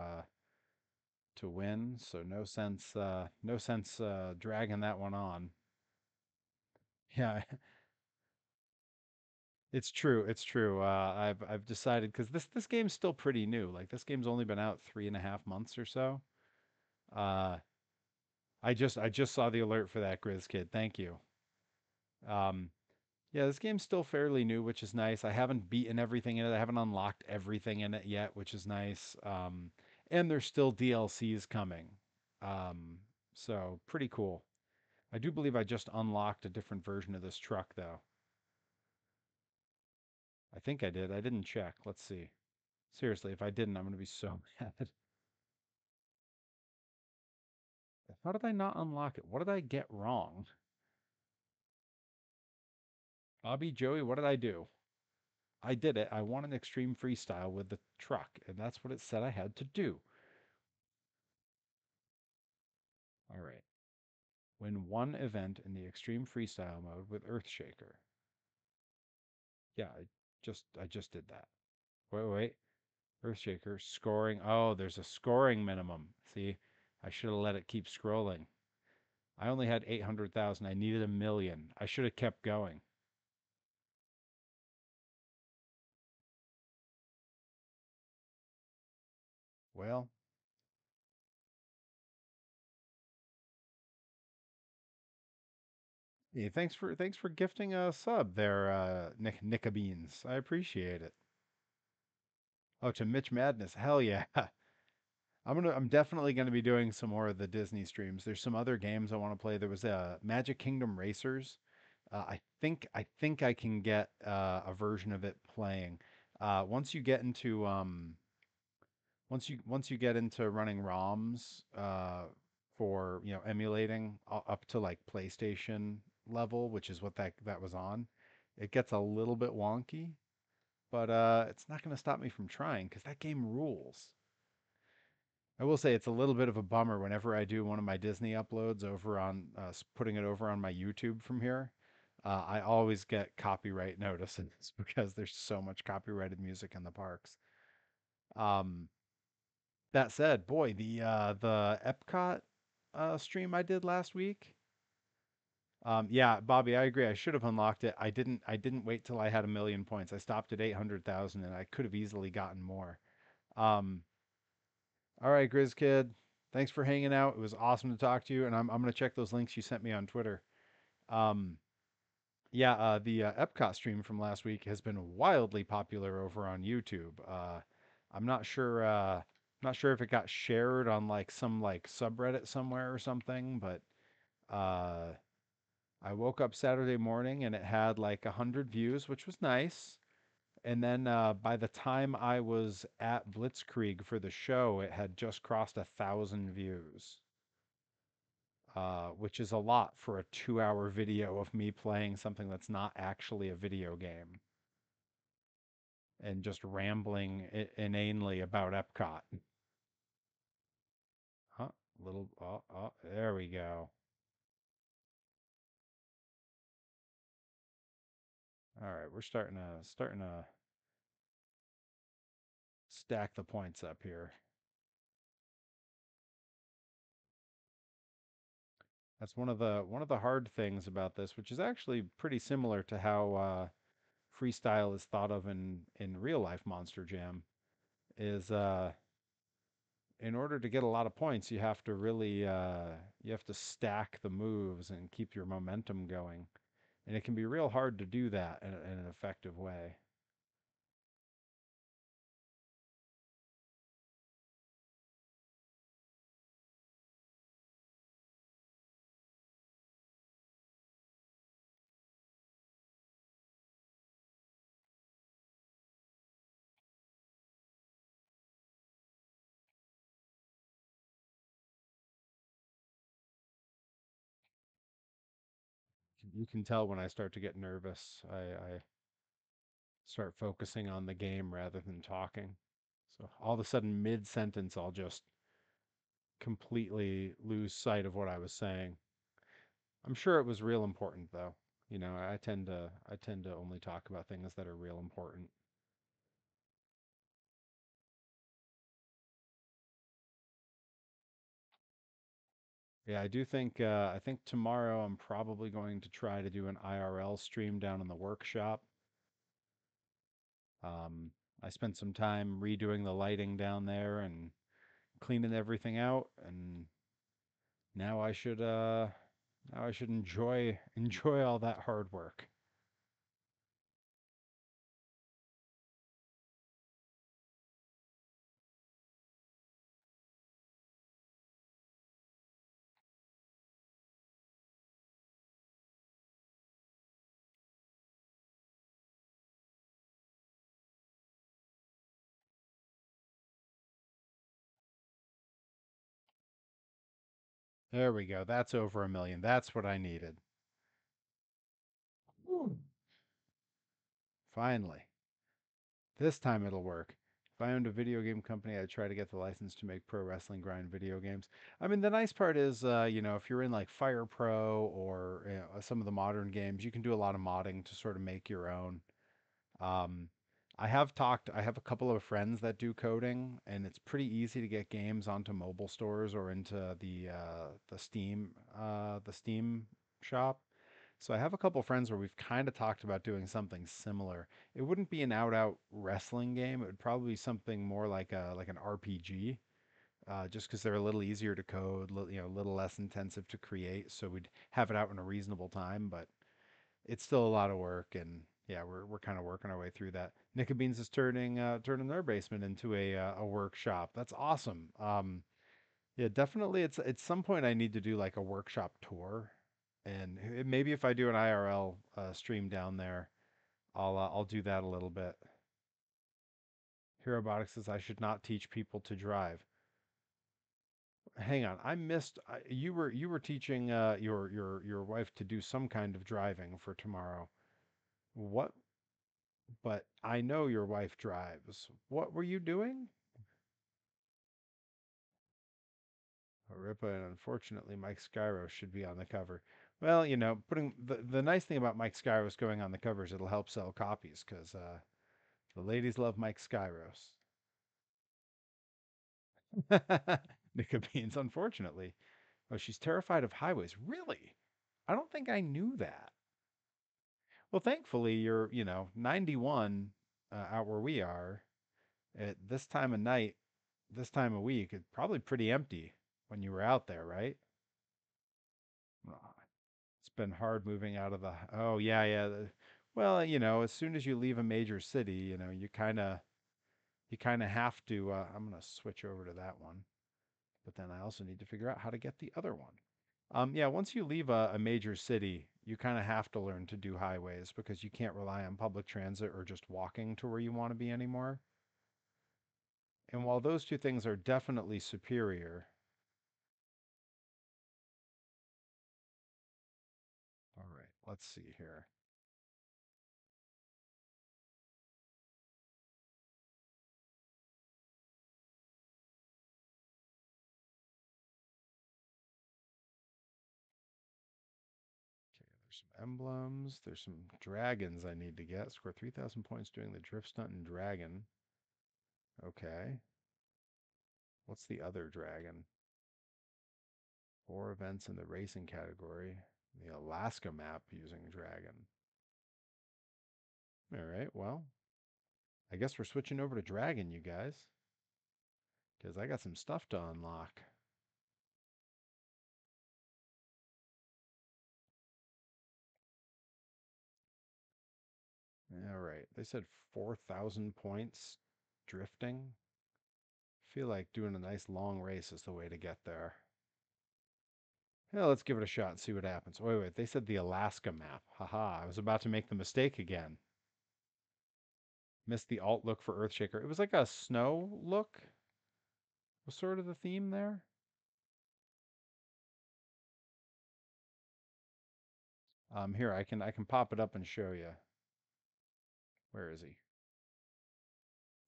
win. So no sense dragging that one on. Yeah, it's true. It's true. I've decided because this game's still pretty new. Like this game's only been out 3.5 months or so. Uh, I just saw the alert for that, Grizz Kid. Thank you. Um, yeah, this game's still fairly new, which is nice. I haven't beaten everything in it. I haven't unlocked everything in it yet, which is nice. And there's still DLCs coming. Um, so pretty cool. I do believe I just unlocked a different version of this truck, though. I think I did. I didn't check. Let's see. Seriously, if I didn't, I'm going to be so mad. How did I not unlock it? What did I get wrong? Bobby, Joey, what did I do? I did it. I won an extreme freestyle with the truck, and that's what it said I had to do. All right. Win one event in the extreme freestyle mode with Earthshaker. Yeah, I just did that. Wait. Earthshaker scoring. Oh, there's a scoring minimum. See, I should have let it keep scrolling. I only had 800,000. I needed 1 million. I should have kept going. Well, hey, thanks for gifting a sub there, Nickabeans. I appreciate it. Oh, to Mitch Madness. Hell yeah. I'm definitely gonna be doing some more of the Disney streams. There's some other games I want to play. There was Magic Kingdom Racers. I think I can get a version of it playing. Once you get into once you get into running ROMs for emulating up to like PlayStation level, which is what that was on, it gets a little bit wonky, but it's not going to stop me from trying because that game rules. I will say it's a little bit of a bummer whenever I do one of my Disney uploads over on putting it over on my YouTube from here. I always get copyright notices because there's so much copyrighted music in the parks. Um, that said, boy, the Epcot stream I did last week. Yeah, Bobby, I agree. I should have unlocked it. I didn't wait till I had 1 million points. I stopped at 800,000, and I could have easily gotten more. Um, all right, Grizz Kid. Thanks for hanging out. It was awesome to talk to you, and I'm gonna check those links you sent me on Twitter. Um, yeah, the Epcot stream from last week has been wildly popular over on YouTube. I'm not sure if it got shared on like some like subreddit somewhere or something, but uh, I woke up Saturday morning and it had like 100 views, which was nice. And then by the time I was at Blitzkrieg for the show, it had just crossed 1,000 views, which is a lot for a 2-hour video of me playing something that's not actually a video game and just rambling inanely about Epcot. Huh? Little, there we go. All right, we're starting to stack the points up here. That's one of the hard things about this, which is actually pretty similar to how freestyle is thought of in real life Monster Jam. Is in order to get a lot of points, you have to really you have to stack the moves and keep your momentum going, and it can be real hard to do that in an effective way. You can tell when I start to get nervous. I start focusing on the game rather than talking. So all of a sudden, mid sentence, I'll just completely lose sight of what I was saying. I'm sure it was real important though. I tend to only talk about things that are real important. Yeah, I think tomorrow I'm probably going to try to do an IRL stream down in the workshop. Um, I spent some time redoing the lighting down there and cleaning everything out, and now I should uh now I should enjoy all that hard work. There we go. That's over 1 million. That's what I needed. Whew. Finally. This time it'll work. If I owned a video game company, I'd try to get the license to make pro wrestling grind video games. I mean, the nice part is, if you're in like Fire Pro or some of the modern games, you can do a lot of modding to sort of make your own. Um, I have a couple of friends that do coding, and it's pretty easy to get games onto mobile stores or into the Steam shop. So I have a couple friends where we've kind of talked about doing something similar. It wouldn't be an out-out wrestling game. It would probably be something more like an RPG, just because they're a little easier to code, a little less intensive to create. So we'd have it out in a reasonable time, but it's still a lot of work, and yeah, we're kind of working our way through that. Nika Beans is turning their basement into a workshop. That's awesome. Yeah, definitely. It's some point I need to do like a workshop tour, and maybe if I do an IRL stream down there, I'll do that a little bit. Herobotics says I should not teach people to drive. Hang on, I missed. You were teaching your wife to do some kind of driving for tomorrow. What? But I know your wife drives. What were you doing? Ripa, and unfortunately, Mike Skyro should be on the cover. Well, putting the nice thing about Mike Skyros going on the covers, it'll help sell copies because the ladies love Mike Skyros. Nika Beans, unfortunately. Oh, she's terrified of highways. Really? I don't think I knew that. Well, thankfully, you're, 91 out where we are at this time of night, this time of week. It's probably pretty empty when you were out there, right? Oh, it's been hard moving out of the. Oh, yeah, yeah. Well, as soon as you leave a major city, you kind of have to. I'm gonna switch over to that one, but then I also need to figure out how to get the other one. Yeah, once you leave a major city, you kind of have to learn to do highways because you can't rely on public transit or just walking to where you want to be anymore. And while those two things are definitely superior, all right, let's see here. Okay, there's some emblems. There's some dragons I need to get. Score 3,000 points doing the drift stunt and dragon. Okay. What's the other dragon? 4 events in the racing category. The Alaska map using dragon. All right, well, I guess we're switching over to dragon, you guys, because I got some stuff to unlock. All right, they said 4,000 points drifting. Feel like doing a nice long race is the way to get there. Yeah, let's give it a shot and see what happens. Wait, wait, they said the Alaska map. Haha, I was about to make the mistake again. Missed the alt look for Earthshaker. It was like a snow look, was sort of the theme there. Here, I can pop it up and show you. Where is he?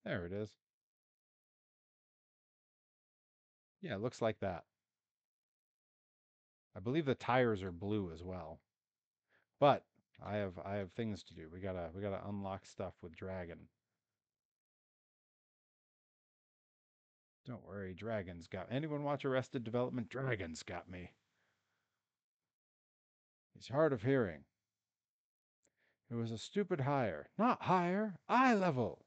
There it is. Yeah, it looks like that. I believe the tires are blue as well. But I have things to do. We gotta unlock stuff with Dragon. Don't worry, Dragon's got anyone watch Arrested Development? Dragon's got me. He's hard of hearing. It was a stupid hire. Not hire, eye level.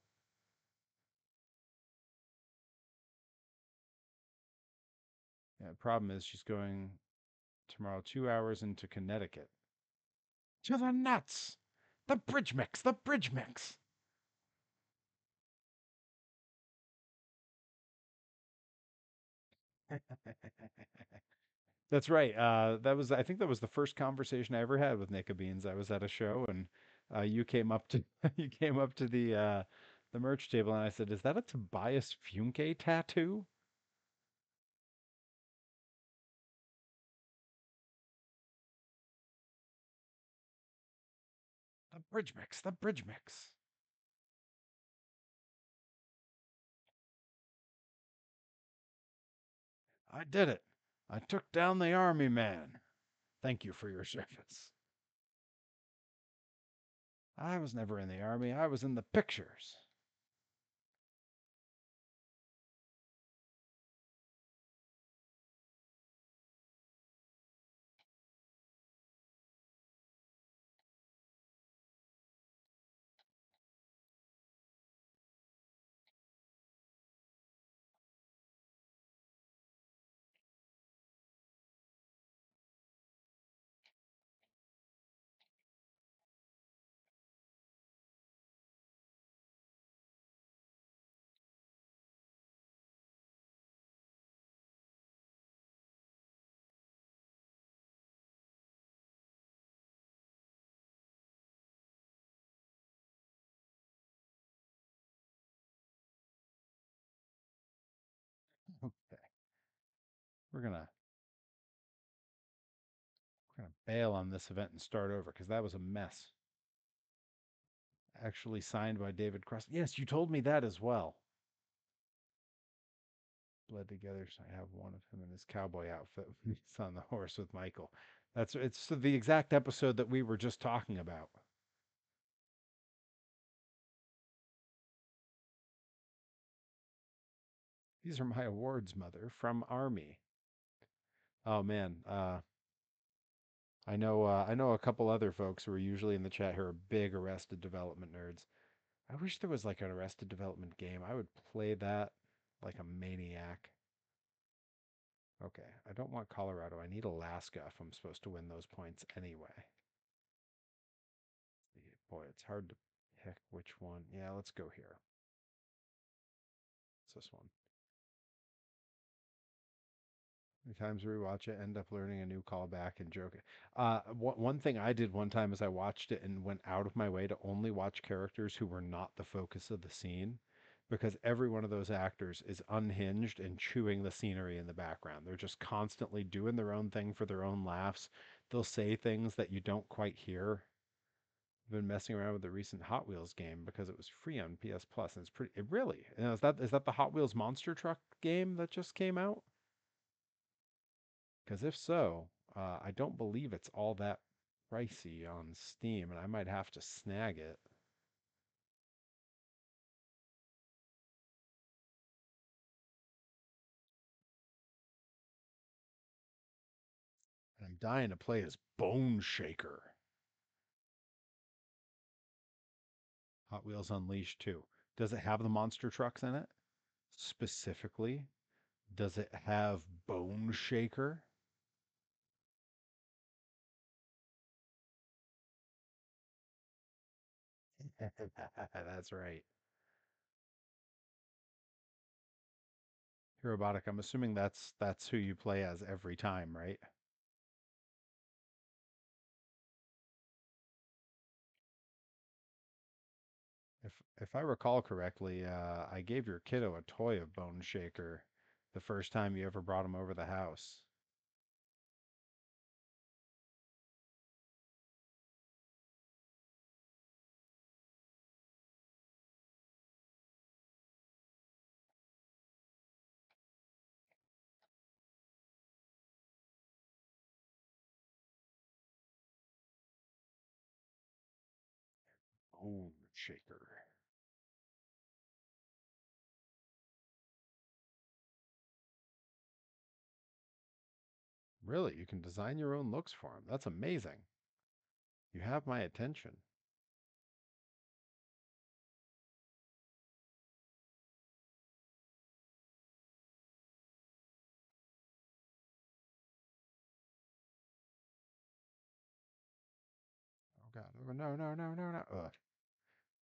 Yeah, the problem is she's going tomorrow 2 hours into Connecticut. To the nuts! The bridge mix, the bridge mix. That's right. I think that was the first conversation I ever had with Nika Beans. I was at a show and you came up to you came up to the merch table and I said, "Is that a Tobias Funke tattoo?" The bridge mix, the bridge mix. I did it. I took down the army man. Thank you for your service. I was never in the army. I was in the pictures. Okay. We're gonna we're gonna bail on this event and start over because that was a mess. Actually signed by David Cross. Yes, you told me that as well. Bled together. So I have one of him in his cowboy outfit. He's on the horse with Michael. It's the exact episode that we were just talking about. These are my awards, mother, from Army. Oh man, I know a couple other folks who are usually in the chat who are big Arrested Development nerds. I wish there was like an Arrested Development game. I would play that like a maniac. Okay, I don't want Colorado. I need Alaska if I'm supposed to win those points anyway. Boy, it's hard to pick which one. Yeah, let's go here. It's this one. Many times rewatch it, end up learning a new callback and joke. One thing I did one time is I watched it and went out of my way to only watch characters who were not the focus of the scene, because every one of those actors is unhinged and chewing the scenery in the background. They're just constantly doing their own thing for their own laughs. They'll say things that you don't quite hear. I've been messing around with the recent Hot Wheels game because it was free on PS Plus, and it's pretty. It really is that the Hot Wheels Monster Truck game that just came out? Because if so, I don't believe it's all that pricey on Steam, and I might have to snag it. I'm dying to play as Bone Shaker. Hot Wheels Unleashed 2. Does it have the monster trucks in it? Specifically, does it have Bone Shaker? That's right. Robotic. I'm assuming that's who you play as every time, right? If I recall correctly, I gave your kiddo a toy of Bone Shaker the first time you ever brought him over the house. Bone Shaker. Really, you can design your own looks for him. That's amazing. You have my attention. Oh God. Oh, no, no, no, no, no. Ugh.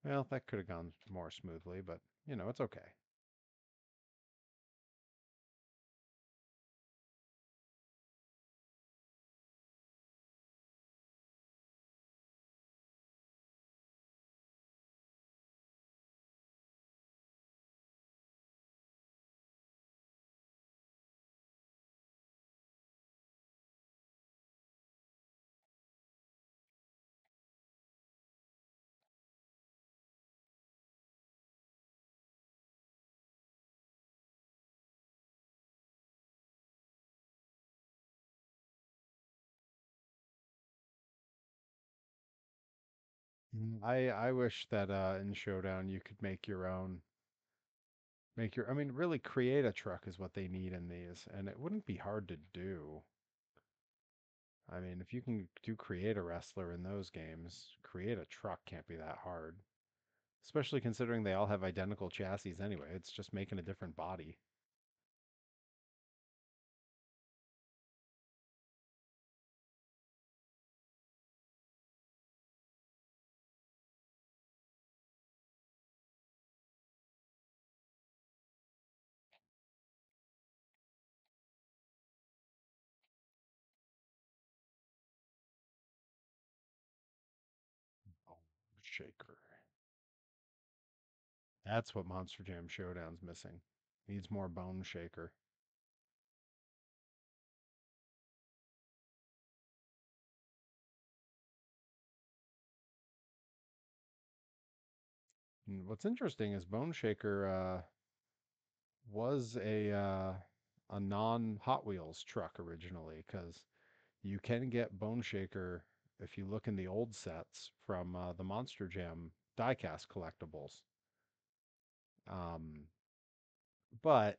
Well, that could have gone more smoothly, but it's okay. I wish that in Showdown you could I mean, really create a truck is what they need in these, and it wouldn't be hard to do. I mean, if you can do create a wrestler in those games, create a truck can't be that hard. Especially considering they all have identical chassis anyway. It's just making a different body. Oh, Shaker. That's what Monster Jam Showdown's missing. Needs more Bone Shaker. And what's interesting is Bone Shaker was a non Hot Wheels truck originally, because you can get Bone Shaker if you look in the old sets from the Monster Jam diecast collectibles. Um, but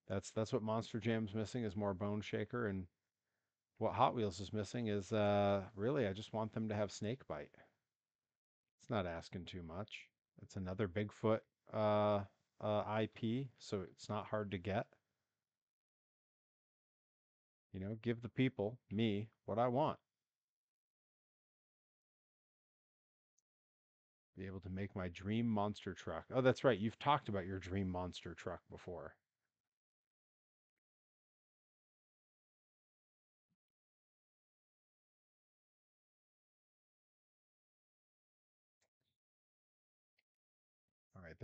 that's what Monster Jam's missing is more Bone Shaker, and what Hot Wheels is missing is really I just want them to have Snake Bite. It's not asking too much. It's another Bigfoot uh, IP, so it's not hard to get. Give the people, me, what I want. Be able to make my dream monster truck. Oh, that's right. You've talked about your dream monster truck before.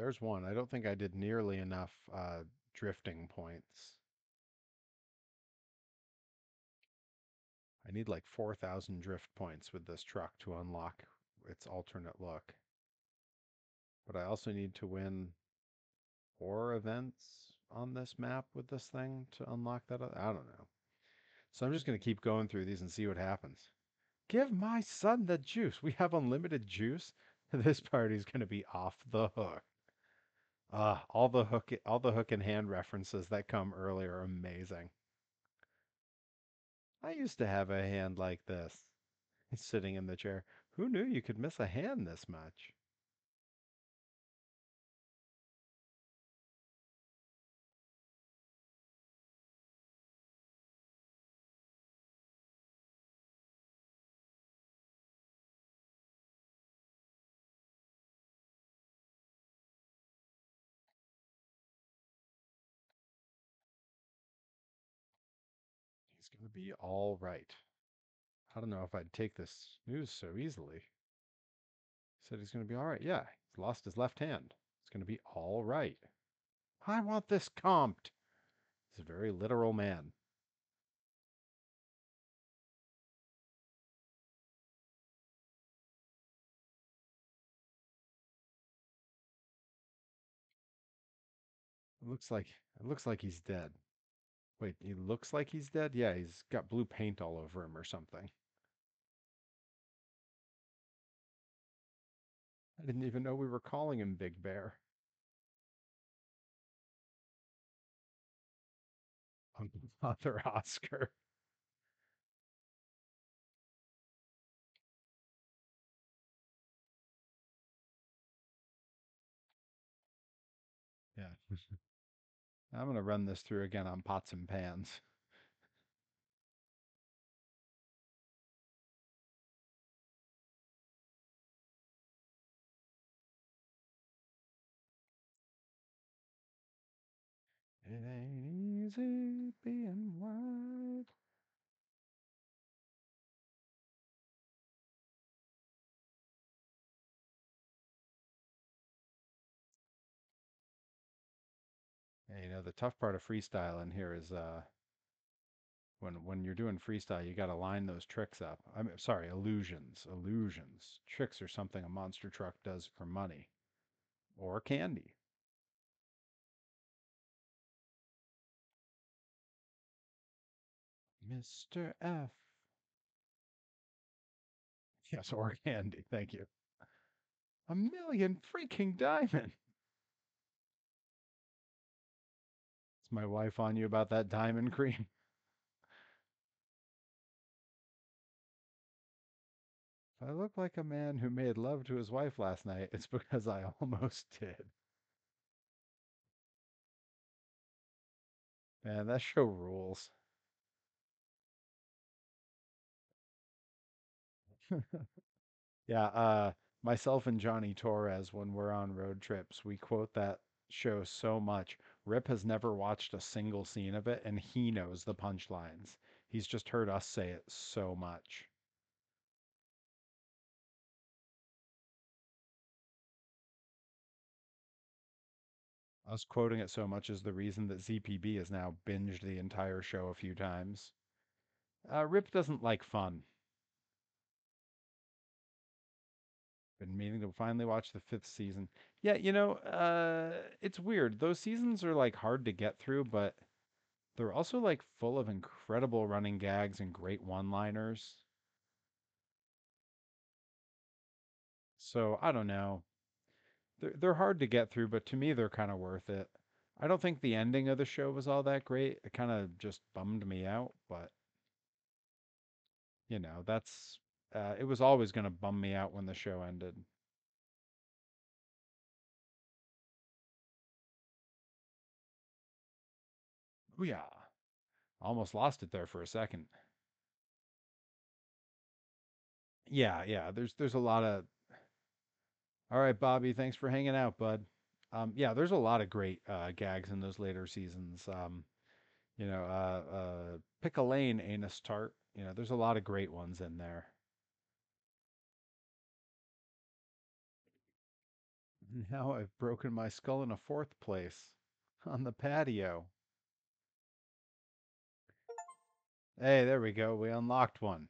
there's one. I don't think I did nearly enough drifting points. I need like 4,000 drift points with this truck to unlock its alternate look. But I also need to win 4 events on this map with this thing to unlock that. I don't know. So I'm just going to keep going through these and see what happens. Give my son the juice. We have unlimited juice. This party's going to be off the hook. All the hook and hand references that come early are amazing. I used to have a hand like this. He's sitting in the chair. Who knew you could miss a hand this much? He's going to be all right. I don't know if I'd take this news so easily. He said he's going to be all right. Yeah, he's lost his left hand. It's going to be all right. I want this comped. He's a very literal man. It looks like he's dead. Wait, he looks like he's dead? Yeah, he's got blue paint all over him or something. I didn't even know we were calling him Big Bear. Uncle Father Oscar. Yeah. I'm gonna run this through again on pots and pans. It ain't easy being white. Yeah, the tough part of freestyle in here is when you're doing freestyle, you got to line those tricks up. I mean, sorry, illusions. Illusions. Tricks are something a monster truck does for money or candy. Mr. F. Yes, or candy. Thank you. A million freaking diamond. Is my wife on you about that diamond cream? If I look like a man who made love to his wife last night, it's because I almost did. Man, that show rules. Yeah, myself and Johnny Torres, when we're on road trips, we quote that show so much. Rip has never watched a single scene of it, and he knows the punchlines. He's just heard us say it so much. Us quoting it so much is the reason that ZPB has now binged the entire show a few times. Rip doesn't like fun. Been meaning to finally watch the fifth season. Yeah, it's weird. Those seasons are like hard to get through, but they're also like full of incredible running gags and great one-liners. So I don't know. They're hard to get through, but to me they're kind of worth it. I don't think the ending of the show was all that great. It kind of just bummed me out, but that's it was always going to bum me out when the show ended. Oh yeah, almost lost it there for a second. Yeah, yeah. There's a lot of. All right, Bobby. Thanks for hanging out, bud. Yeah, there's a lot of great gags in those later seasons. Pick a lane, anus tart. There's a lot of great ones in there. Now I've broken my skull in a fourth place on the patio. Hey, there we go. We unlocked one.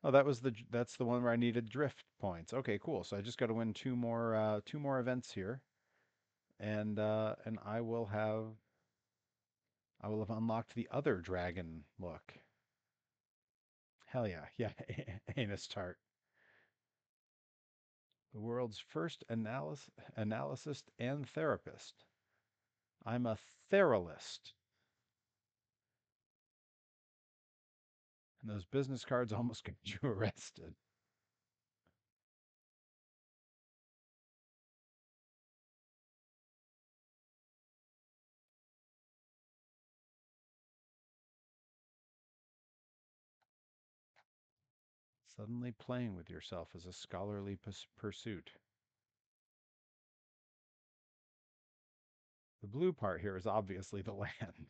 Oh, that's the one where I needed drift points. Okay, cool. So I just got to win two more events here, and I will have unlocked the other dragon look. Hell yeah, yeah, anus tart. The world's first analyst and therapist. I'm a theralist. And those business cards almost got you arrested. Suddenly playing with yourself is a scholarly pursuit. The blue part here is obviously the land.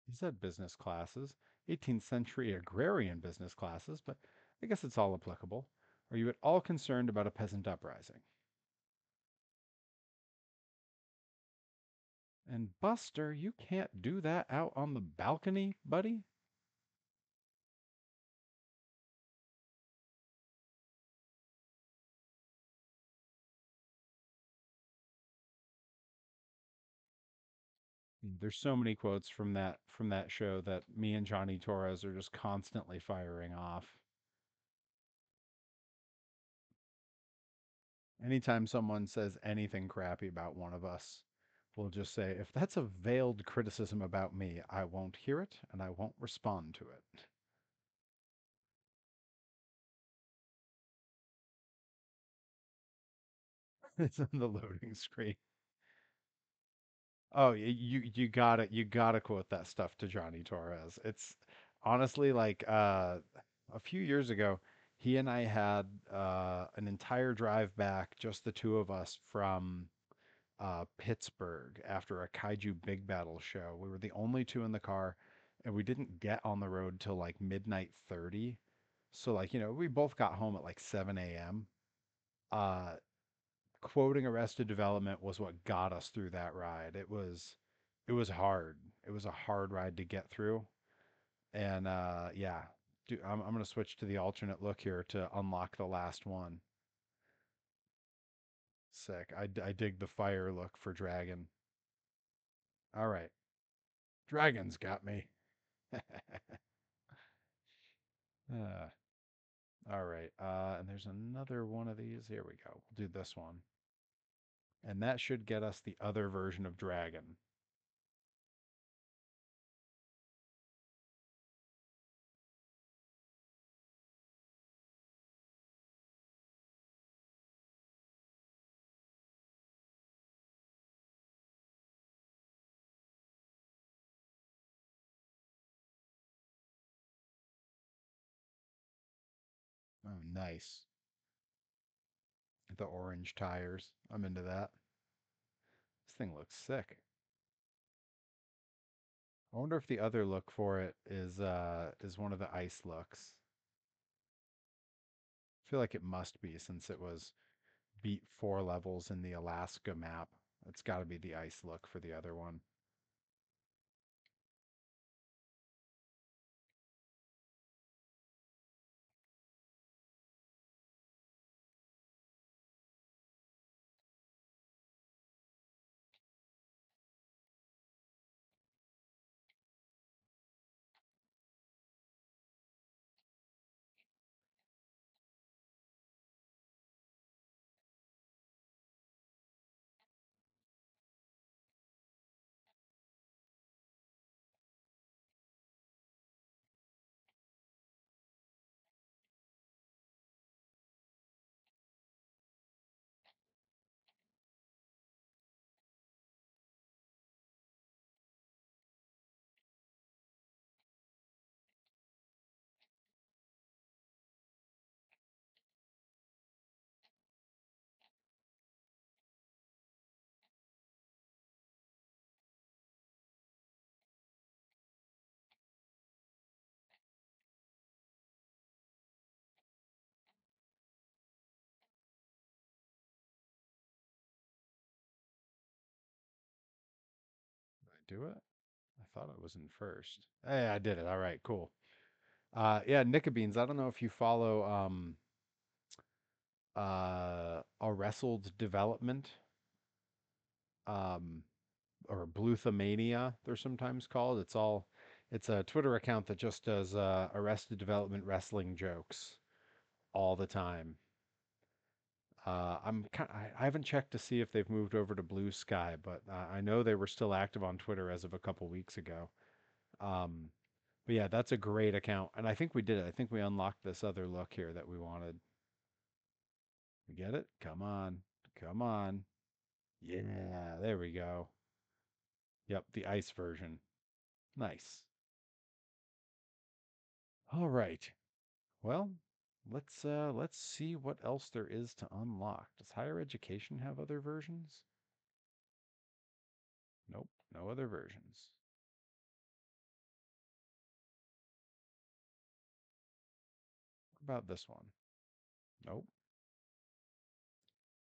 He said business classes, 18th century agrarian business classes, but I guess it's all applicable. Are you at all concerned about a peasant uprising? And Buster, you can't do that out on the balcony, buddy? There's so many quotes from that show that me and Johnny Torres are just constantly firing off. Anytime someone says anything crappy about one of us, we'll just say, if that's a veiled criticism about me, I won't hear it and I won't respond to it. It's on the loading screen. Oh, you gotta quote that stuff to Johnny Torres. It's honestly like a few years ago, he and I had an entire drive back, just the two of us from Pittsburgh after a Kaiju Big Battle show. We were the only two in the car, and we didn't get on the road till like midnight 30. So like, we both got home at like 7 a.m. Uh, Quoting Arrested Development was what got us through that ride. It was hard. It was a hard ride to get through. And yeah, I'm gonna switch to the alternate look here to unlock the last one. Sick. I dig the fire look for dragon. All right, dragon's got me. uh, all right. And there's another one of these. Here we go. We'll do this one, and that should get us the other version of dragon. Oh, nice. The orange tires. I'm into that. This thing looks sick. I wonder if the other look for it is one of the ice looks. I feel like it must be since it was beat 4 levels in the Alaska map. It's got to be the ice look for the other one. Do it? I thought I was in first. Hey, I did it. All right, cool. Yeah, Nickabeans. I don't know if you follow a wrestled development, um or Bluethamania, they're sometimes called. It's a Twitter account that just does Arrested Development wrestling jokes all the time. I haven't checked to see if they've moved over to Blue Sky, but I know they were still active on Twitter as of a couple weeks ago. Um, but yeah, that's a great account, and I think we did it. I think we unlocked this other look here that we wanted. We get it? Come on, come on. Yeah, there we go. Yep, the ice version. Nice. All right. Well, let's see what else there is to unlock. Does higher education have other versions? Nope, no other versions. What about this one? Nope.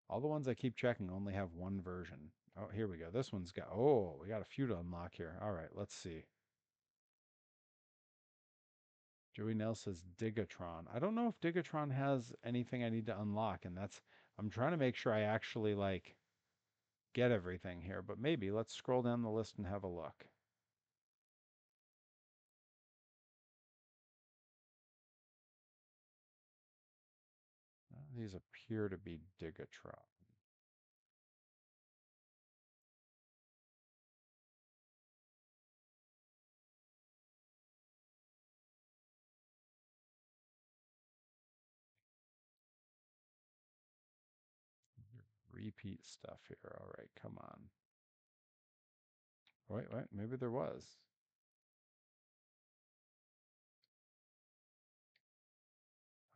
All the ones I keep checking only have one version. Oh, here we go. This one's got, oh, we got a few to unlock here. All right, let's see. Joey Nell says Digatron. I don't know if Digatron has anything I need to unlock, and I'm trying to make sure I actually like get everything here, but maybe let's scroll down the list and have a look. These appear to be Digatron. Repeat stuff here. All right, come on. Wait, maybe there was.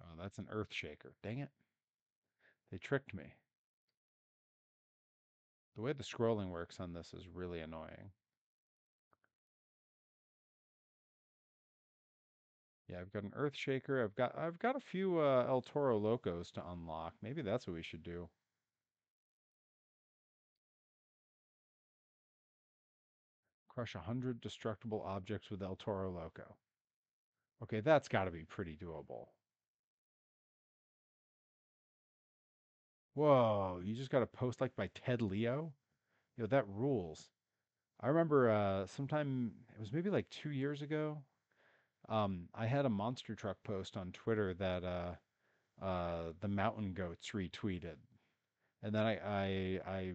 Oh, that's an earth shaker. Dang it. They tricked me. The way the scrolling works on this is really annoying. Yeah, I've got an earth shaker. I've got a few El Toro Locos to unlock. Maybe that's what we should do. Crush 100 destructible objects with El Toro Loco. Okay, that's got to be pretty doable. Whoa, you just got a post like by Ted Leo? Yo, that rules. I remember sometime, it was maybe like 2 years ago. I had a monster truck post on Twitter that the Mountain Goats retweeted, and then I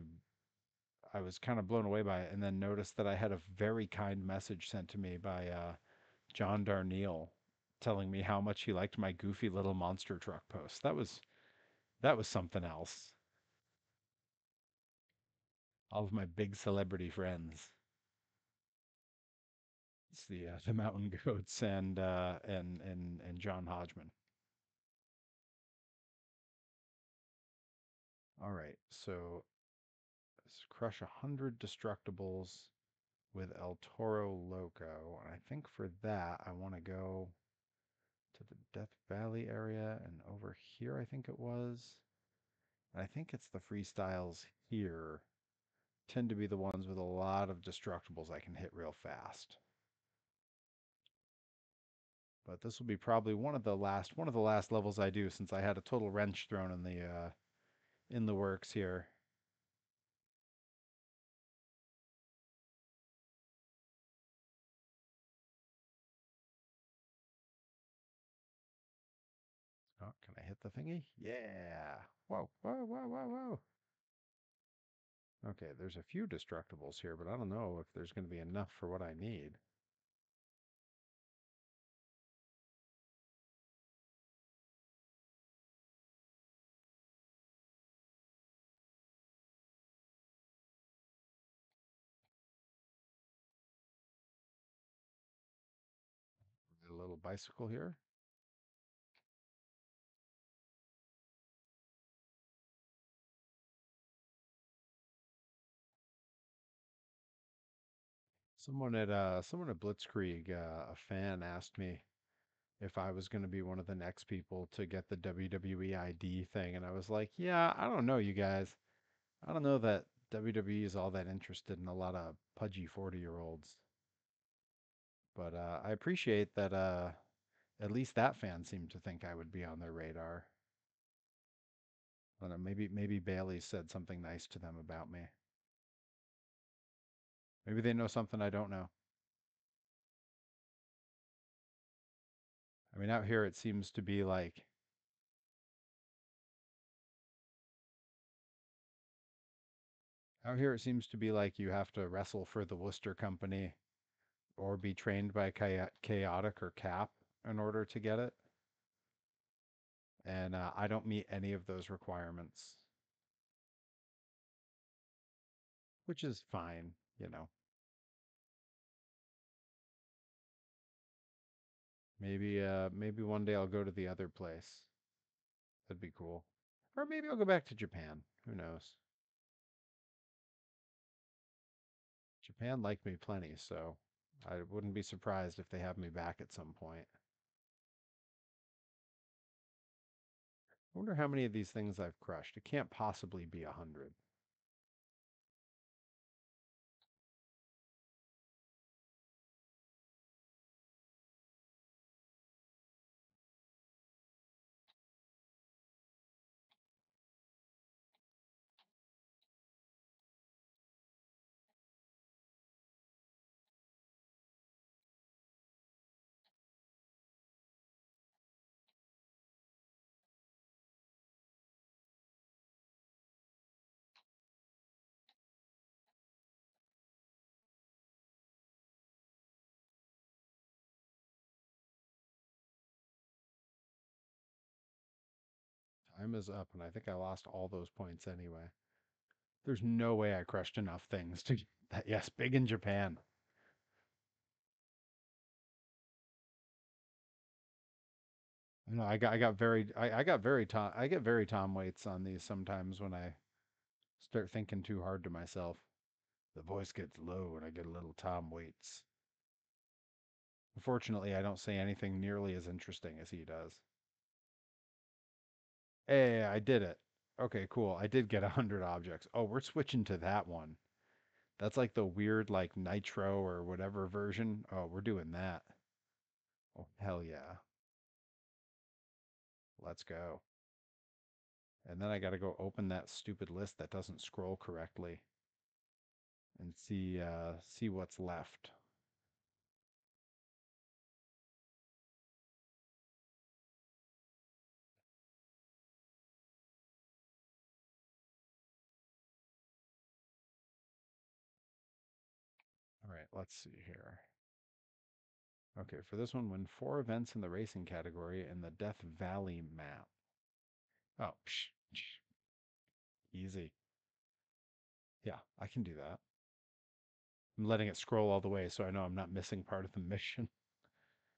was kind of blown away by it, and then noticed that I had a very kind message sent to me by John Darnielle telling me how much he liked my goofy little monster truck post. That was something else. All of my big celebrity friends. It's the Mountain Goats and John Hodgman. All right, so let's crush 100 destructibles with El Toro Loco. And I think for that, I want to go to the Death Valley area and over here, I think it was. And I think it's the freestyles here tend to be the ones with a lot of destructibles I can hit real fast. But this will be probably one of the last levels I do since I had a total wrench thrown in the works here. Oh, can I hit the thingy? Yeah. Whoa, whoa, whoa, whoa, whoa. Okay, there's a few destructibles here, but I don't know if there's going to be enough for what I need. A little bicycle here. Someone at Blitzkrieg, a fan asked me if I was going to be one of the next people to get the WWE ID thing, and I was like, yeah, I don't know, you guys. I don't know that WWE is all that interested in a lot of pudgy 40-year-olds. But I appreciate that at least that fan seemed to think I would be on their radar. I don't know, maybe Bailey said something nice to them about me. Maybe they know something I don't know. I mean, out here it seems to be like out here it seems to be like you have to wrestle for the Worcester Company or be trained by Chaotic or Cap in order to get it. And I don't meet any of those requirements, which is fine, you know. Maybe one day I'll go to the other place. That'd be cool. Or maybe I'll go back to Japan. Who knows? Japan liked me plenty, so I wouldn't be surprised if they have me back at some point. I wonder how many of these things I've crushed. It can't possibly be 100. Time is up, and I think I lost all those points anyway. There's no way I crushed enough things to get that. Yes, big in Japan. No, I get very Tom Waits on these sometimes when I start thinking too hard to myself. The voice gets low and I get a little Tom Waits. Unfortunately, I don't say anything nearly as interesting as he does. Hey, I did it. Okay, cool. I did get 100 objects. Oh, we're switching to that one. That's like the weird like nitro or whatever version. Oh, we're doing that. Oh, hell yeah. Let's go. And then I got to go open that stupid list that doesn't scroll correctly and see what's left. All right, let's see here. Okay, for this one, win 4 events in the racing category in the Death Valley map. Oh, easy. Yeah, I can do that. I'm letting it scroll all the way so I know I'm not missing part of the mission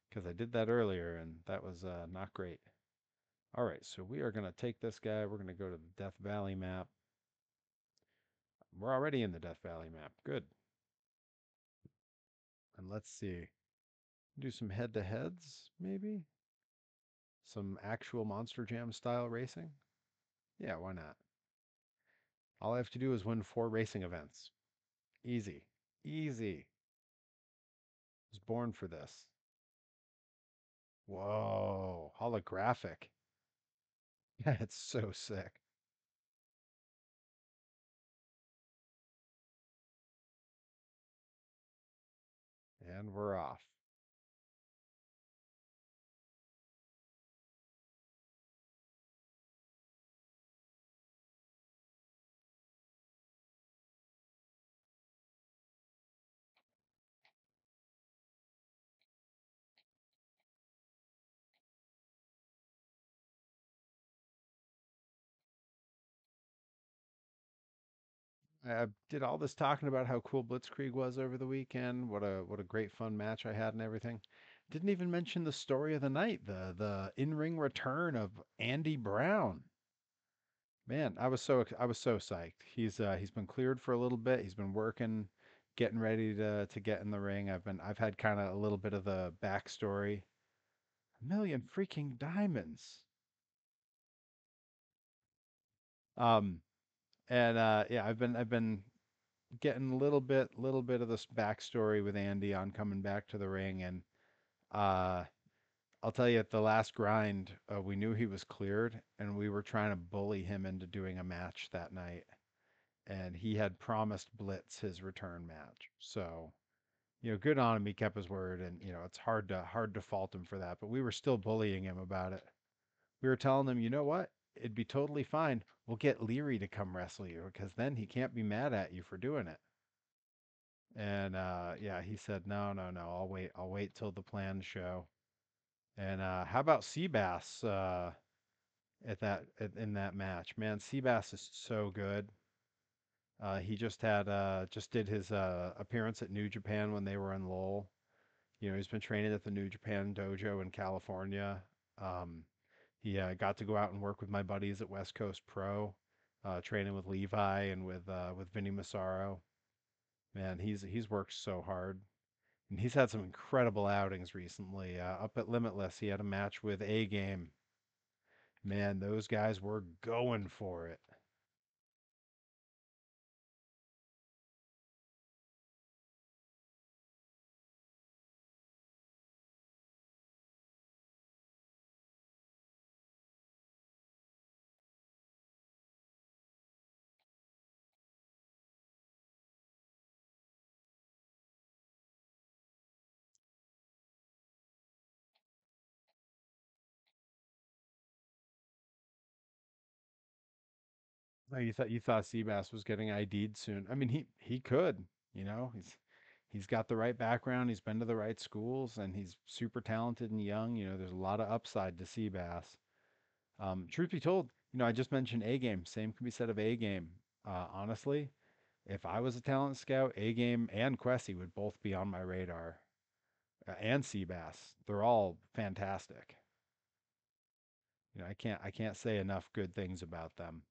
because I did that earlier and that was not great. All right, so we are going to take this guy. We're going to go to the Death Valley map. We're already in the Death Valley map. Good. And let's see. Do some head-to-heads, maybe? Some actual Monster Jam style racing? Yeah, why not? All I have to do is win 4 racing events. Easy. Easy. I was born for this. Whoa, holographic. That's so sick. And we're off. I did all this talking about how cool Blitzkrieg was over the weekend. What a great fun match I had and everything. Didn't even mention the story of the night, the in-ring return of Andy Brown. Man, I was so psyched. He's been cleared for a little bit. He's been working, getting ready to get in the ring. I've had kind of a little bit of the backstory. A million freaking diamonds. Um, And yeah, I've been getting a little bit of this backstory with Andy on coming back to the ring, and uh, I'll tell you, at the last grind, we knew he was cleared, and we were trying to bully him into doing a match that night, and he had promised Blitz his return match. So, good on him. He kept his word, and it's hard to fault him for that. But we were still bullying him about it. We were telling him, you know what? It'd be totally fine. We'll get Leary to come wrestle you because then he can't be mad at you for doing it. And yeah, he said, no, no, no. I'll wait. I'll wait till the planned show. And how about Seabass in that match? Man, Seabass is so good. He just did his appearance at New Japan when they were in Lowell. He's been training at the New Japan dojo in California. He got to go out and work with my buddies at West Coast Pro, training with Levi and with Vinny Massaro. Man, he's worked so hard, and he's had some incredible outings recently. Up at Limitless, he had a match with A Game. Man, those guys were going for it. Oh, you thought Seabass was getting ID'd soon. I mean, he could. He's got the right background. He's been to the right schools, and he's super talented and young. There's a lot of upside to Seabass. Truth be told, I just mentioned A Game. Same can be said of A Game. Honestly, if I was a talent scout, A Game and Quessy would both be on my radar. And Seabass, they're all fantastic. I can't say enough good things about them.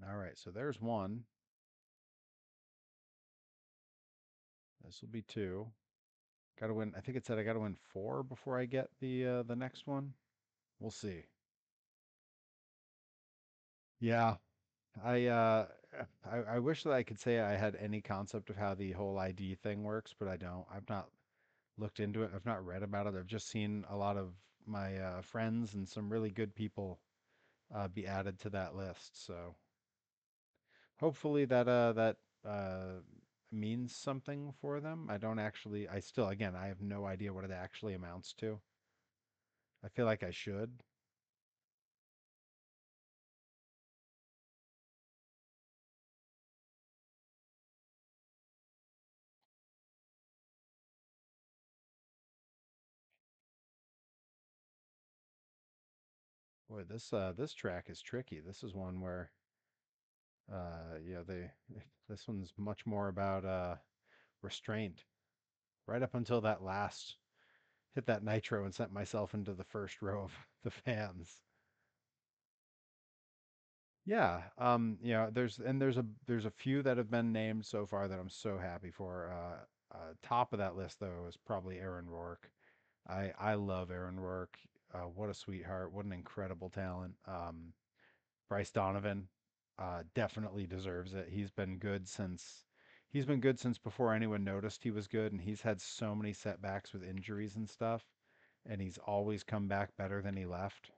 All right, so there's one. This will be two. Got to win. I think it said I got to win four before I get the next one. We'll see. Yeah, I uh I wish that I could say I had any concept of how the whole ID thing works, but I don't. I've not looked into it. I've not read about it. I've just seen a lot of my friends and some really good people be added to that list. So hopefully that means something for them. I don't actually. I still, again, I have no idea what it actually amounts to. I feel like I should. Boy, this track is tricky. This is one where yeah, they this one's much more about restraint. Right up until that last hit that nitro and sent myself into the first row of the fans. Yeah, there's a few that have been named so far that I'm so happy for. Top of that list though is probably Aaron Rourke. I love Aaron Rourke. What a sweetheart! What an incredible talent. Bryce Donovan definitely deserves it. He's been good since before anyone noticed he was good, and he's had so many setbacks with injuries and stuff, and he's always come back better than he left.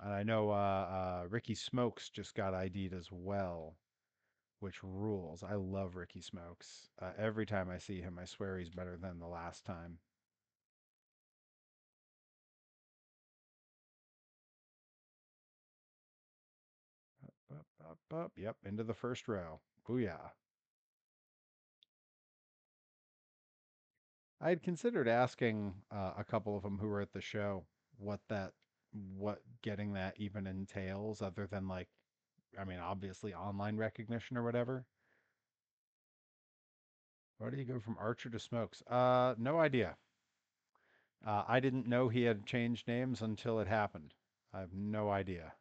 And I know Ricky Smokes just got ID'd as well, which rules. I love Ricky Smokes. Every time I see him, I swear he's better than the last time. Up, up, up. Yep, into the first row. Booyah. I had considered asking a couple of them who were at the show what getting that even entails, other than like, I mean, obviously online recognition or whatever. Why do you go from Archer to Smokes? No idea. I didn't know he had changed names until it happened. I have no idea.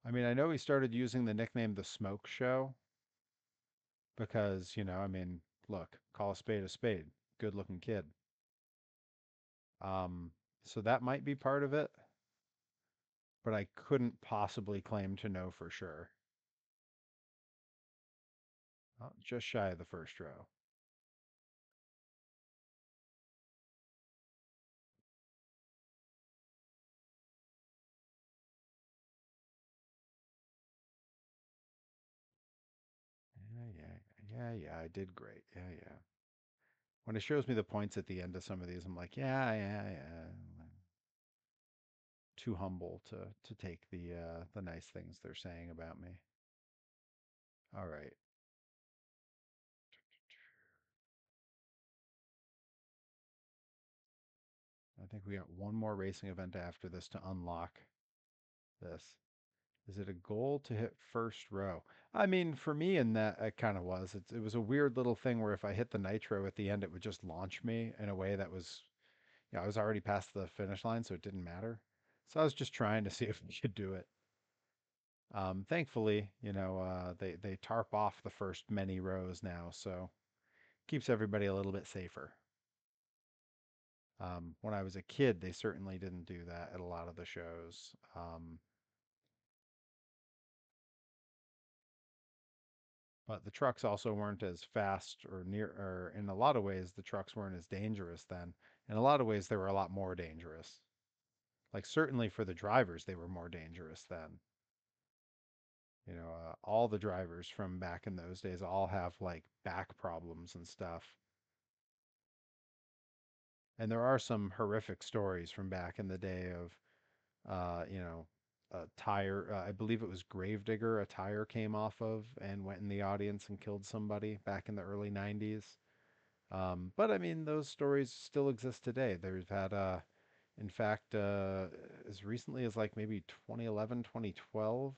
I mean, I know he started using the nickname the Smoke Show because, I mean, look, call a spade a spade. Good looking kid. Um, so that might be part of it, but I couldn't possibly claim to know for sure. Just shy of the first row. Yeah, yeah, yeah, yeah. I did great. Yeah, yeah. When it shows me the points at the end of some of these, I'm like, yeah, yeah, yeah. Too humble to take the nice things they're saying about me. All right. I think we got one more racing event after this to unlock this. Is it a goal to hit first row? I mean, for me, in that it kind of was. It was a weird little thing where if I hit the nitro at the end, it would just launch me in a way that was, I was already past the finish line, so it didn't matter. So I was just trying to see if we could do it. Thankfully, they tarp off the first many rows now, so keeps everybody a little bit safer. When I was a kid, they certainly didn't do that at a lot of the shows. But the trucks also weren't as fast or near, or in a lot of ways, the trucks weren't as dangerous then. In a lot of ways, they were a lot more dangerous. Like, certainly for the drivers, they were more dangerous then. All the drivers from back in those days all have like back problems and stuff. And there are some horrific stories from back in the day of, uh, you know, a tire, I believe it was Gravedigger, a tire came off of and went in the audience and killed somebody back in the early 90s. But I mean, those stories still exist today. There's had, in fact, as recently as like maybe 2011, 2012,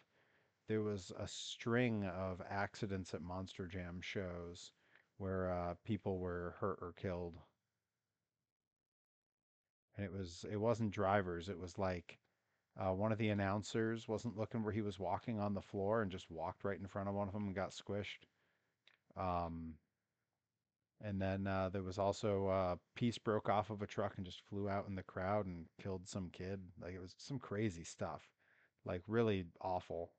there was a string of accidents at Monster Jam shows where people were hurt or killed. And it wasn't drivers. It was like one of the announcers wasn't looking where he was walking on the floor and just walked right in front of one of them and got squished. Um, and then there was also a piece broke off of a truck and just flew out in the crowd and killed some kid. Like it was some crazy stuff, like really awful.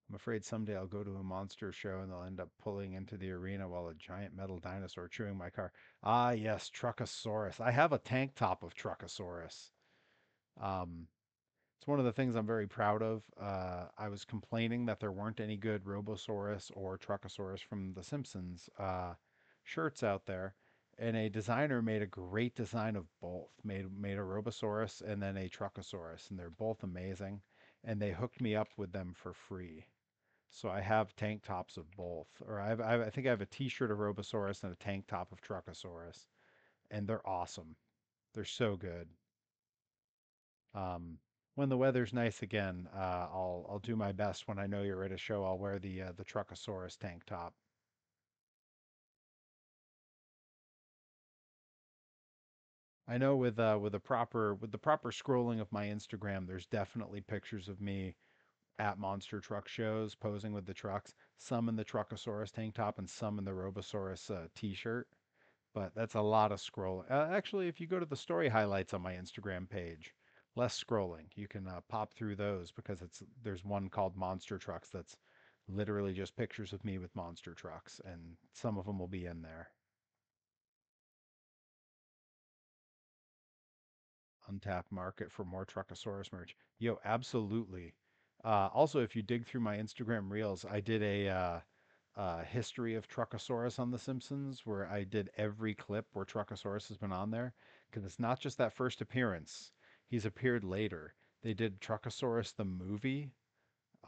I'm afraid someday I'll go to a monster show and they'll end up pulling into the arena while a giant metal dinosaur chewing my car. Ah, yes, Truckosaurus. I have a tank top of Truckosaurus. Um, It's one of the things I'm very proud of. I was complaining that there weren't any good Robosaurus or Truckosaurus from The Simpsons shirts out there, and a designer made a great design of both. Made a Robosaurus and then a Truckosaurus, and they're both amazing. And they hooked me up with them for free. So I have tank tops of both, or I think I have a T-shirt of Robosaurus and a tank top of Truckosaurus, and they're awesome. They're so good. Um, when the weather's nice again, I'll do my best. When I know you're at a show, I'll wear the Truckosaurus tank top. I know with the proper scrolling of my Instagram, there's definitely pictures of me at monster truck shows posing with the trucks. Some in the Truckosaurus tank top and some in the Robosaurus t-shirt. But that's a lot of scrolling. Actually, if you go to the story highlights on my Instagram page, less scrolling. You can pop through those because there's one called Monster Trucks that's literally just pictures of me with monster trucks, and some of them will be in there. Untapped market for more Truckosaurus merch. Yo, absolutely. Also, if you dig through my Instagram reels, I did a history of Truckosaurus on The Simpsons where I did every clip where Truckosaurus has been on there because it's not just that first appearance. He's appeared later. They did Truckosaurus the movie.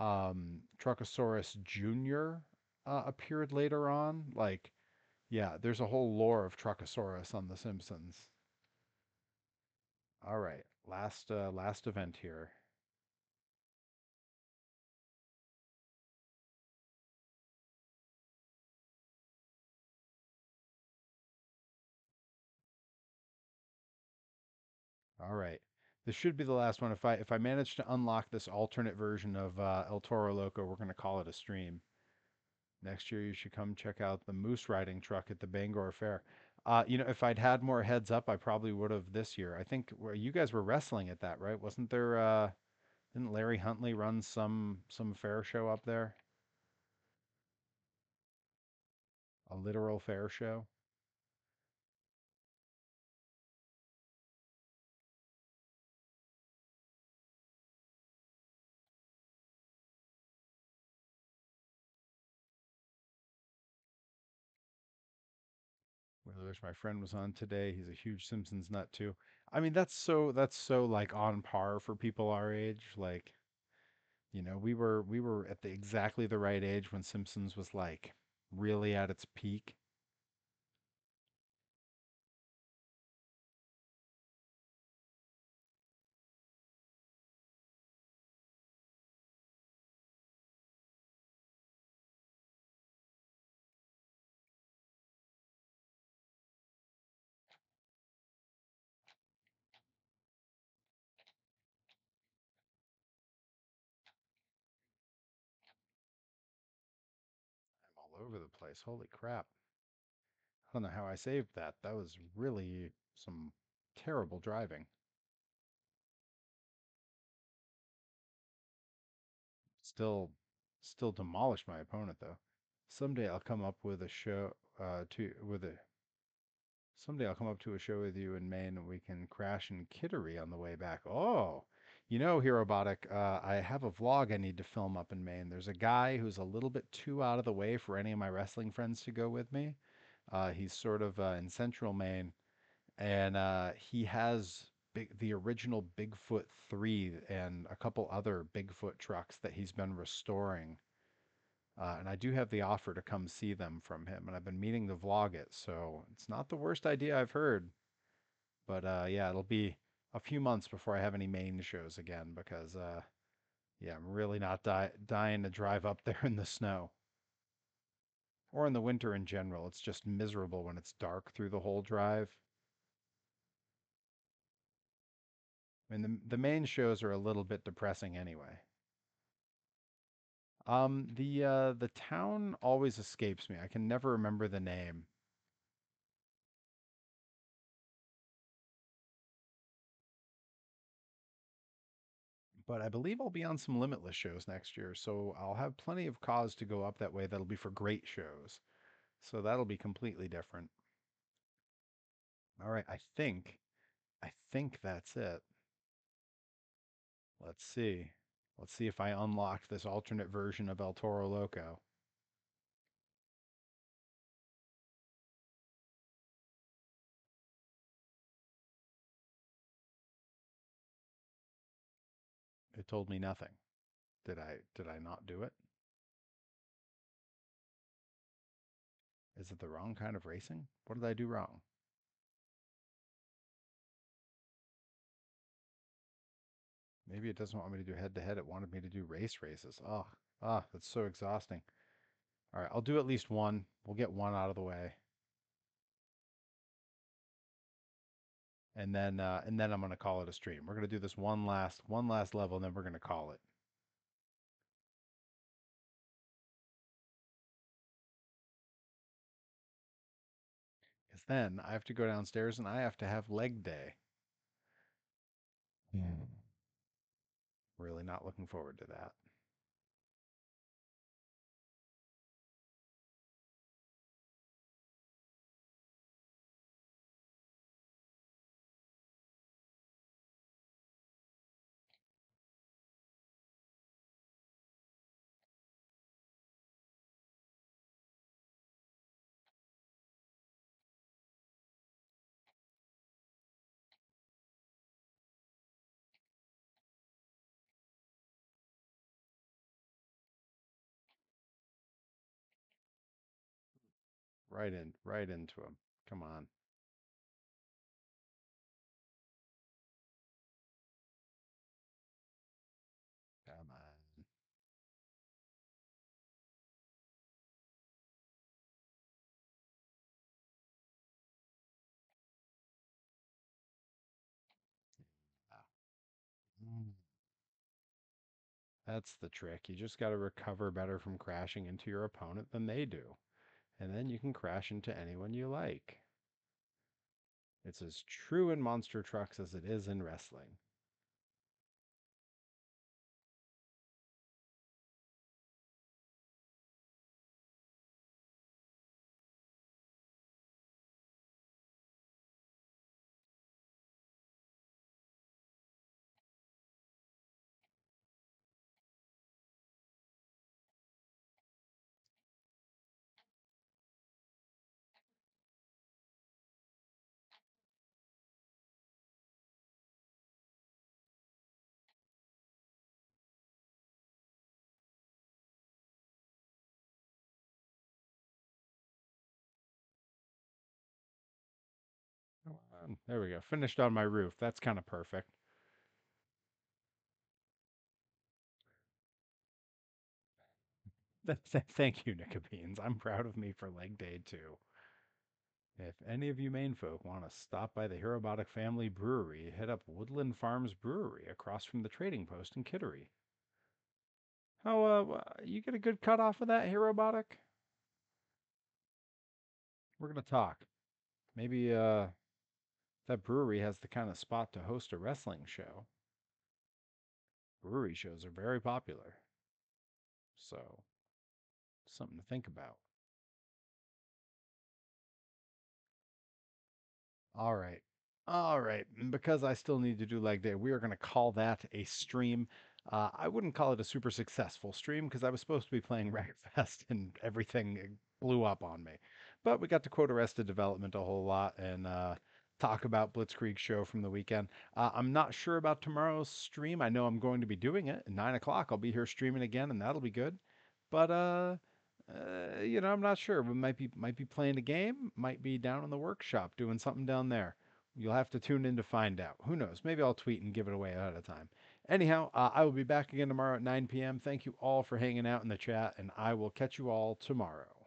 Truckosaurus Jr. Appeared later on. Like, yeah, there's a whole lore of Truckosaurus on The Simpsons. All right, last event here. All right. This should be the last one. If I manage to unlock this alternate version of El Toro Loco, we're gonna call it a stream. Next year, you should come check out the moose riding truck at the Bangor Fair. If I'd had more heads up, I probably would have this year. I think you guys were wrestling at that, right? Wasn't there? Didn't Larry Huntley run some fair show up there? A literal fair show? Really wish my friend was on today. He's a huge Simpsons nut too. I mean, that's so like on par for people our age. Like, we were at the exactly the right age when Simpsons was like really at its peak. I'm all over the place. Holy crap. I don't know how I saved that. That was really some terrible driving. Still still demolished my opponent though. Someday I'll come up with a show to with a Someday I'll come up to a show with you in Maine and we can crash in Kittery on the way back. Oh, Herobotic, I have a vlog I need to film up in Maine. There's a guy who's a little bit too out of the way for any of my wrestling friends to go with me. He's sort of in central Maine, and he has the original Bigfoot 3 and a couple other Bigfoot trucks that he's been restoring. And I do have the offer to come see them from him, and I've been meaning to vlog it, so it's not the worst idea I've heard. But yeah, it'll be a few months before I have any main shows again because yeah, I'm really not dying to drive up there in the snow or in the winter in general. It's just miserable when it's dark through the whole drive. I mean, the main shows are a little bit depressing anyway. The town always escapes me. I can never remember the name, but I believe I'll be on some Limitless shows next year, so I'll have plenty of cause to go up that way. That'll be for great shows. So that'll be completely different. All right, I think that's it. Let's see. Let's see if I unlocked this alternate version of El Toro Loco. It told me nothing. Did I not do it? Is it the wrong kind of racing? What did I do wrong? Maybe it doesn't want me to do head to head. It wanted me to do races. Oh, that's so exhausting. All right, I'll do at least one. We'll get one out of the way. And then I'm gonna call it a stream. We're gonna do this one last level, and then we're gonna call it. Because then I have to go downstairs and I have to have leg day. Mm. Really not looking forward to that. Right into him. Come on. Come on. Ah. That's the trick. You just got to recover better from crashing into your opponent than they do. And then you can crash into anyone you like. It's as true in monster trucks as it is in wrestling. There we go. Finished on my roof. That's kind of perfect. Thank you, Nicobeans. I'm proud of me for leg day too. If any of you Maine folk want to stop by the Herobotic Family Brewery, hit up Woodland Farms Brewery across from the Trading Post in Kittery. How, you get a good cut off of that, Herobotic? We're gonna talk. Maybe, that brewery has the kind of spot to host a wrestling show. Brewery shows are very popular, so something to think about. All right. All right. And because I still need to do leg day, we are going to call that a stream. I wouldn't call it a super successful stream because I was supposed to be playing Wreckfest and everything blew up on me. But we got to quote Arrested Development a whole lot and talk about Blitzkrieg show from the weekend. I'm not sure about tomorrow's stream. I know I'm going to be doing it at 9 o'clock. I'll be here streaming again, and that'll be good. But I'm not sure. We might be playing a game, might be down in the workshop doing something down there. You'll have to tune in to find out. Who knows? Maybe I'll tweet and give it away ahead of time. Anyhow, I will be back again tomorrow at 9 p.m. Thank you all for hanging out in the chat, and I will catch you all tomorrow.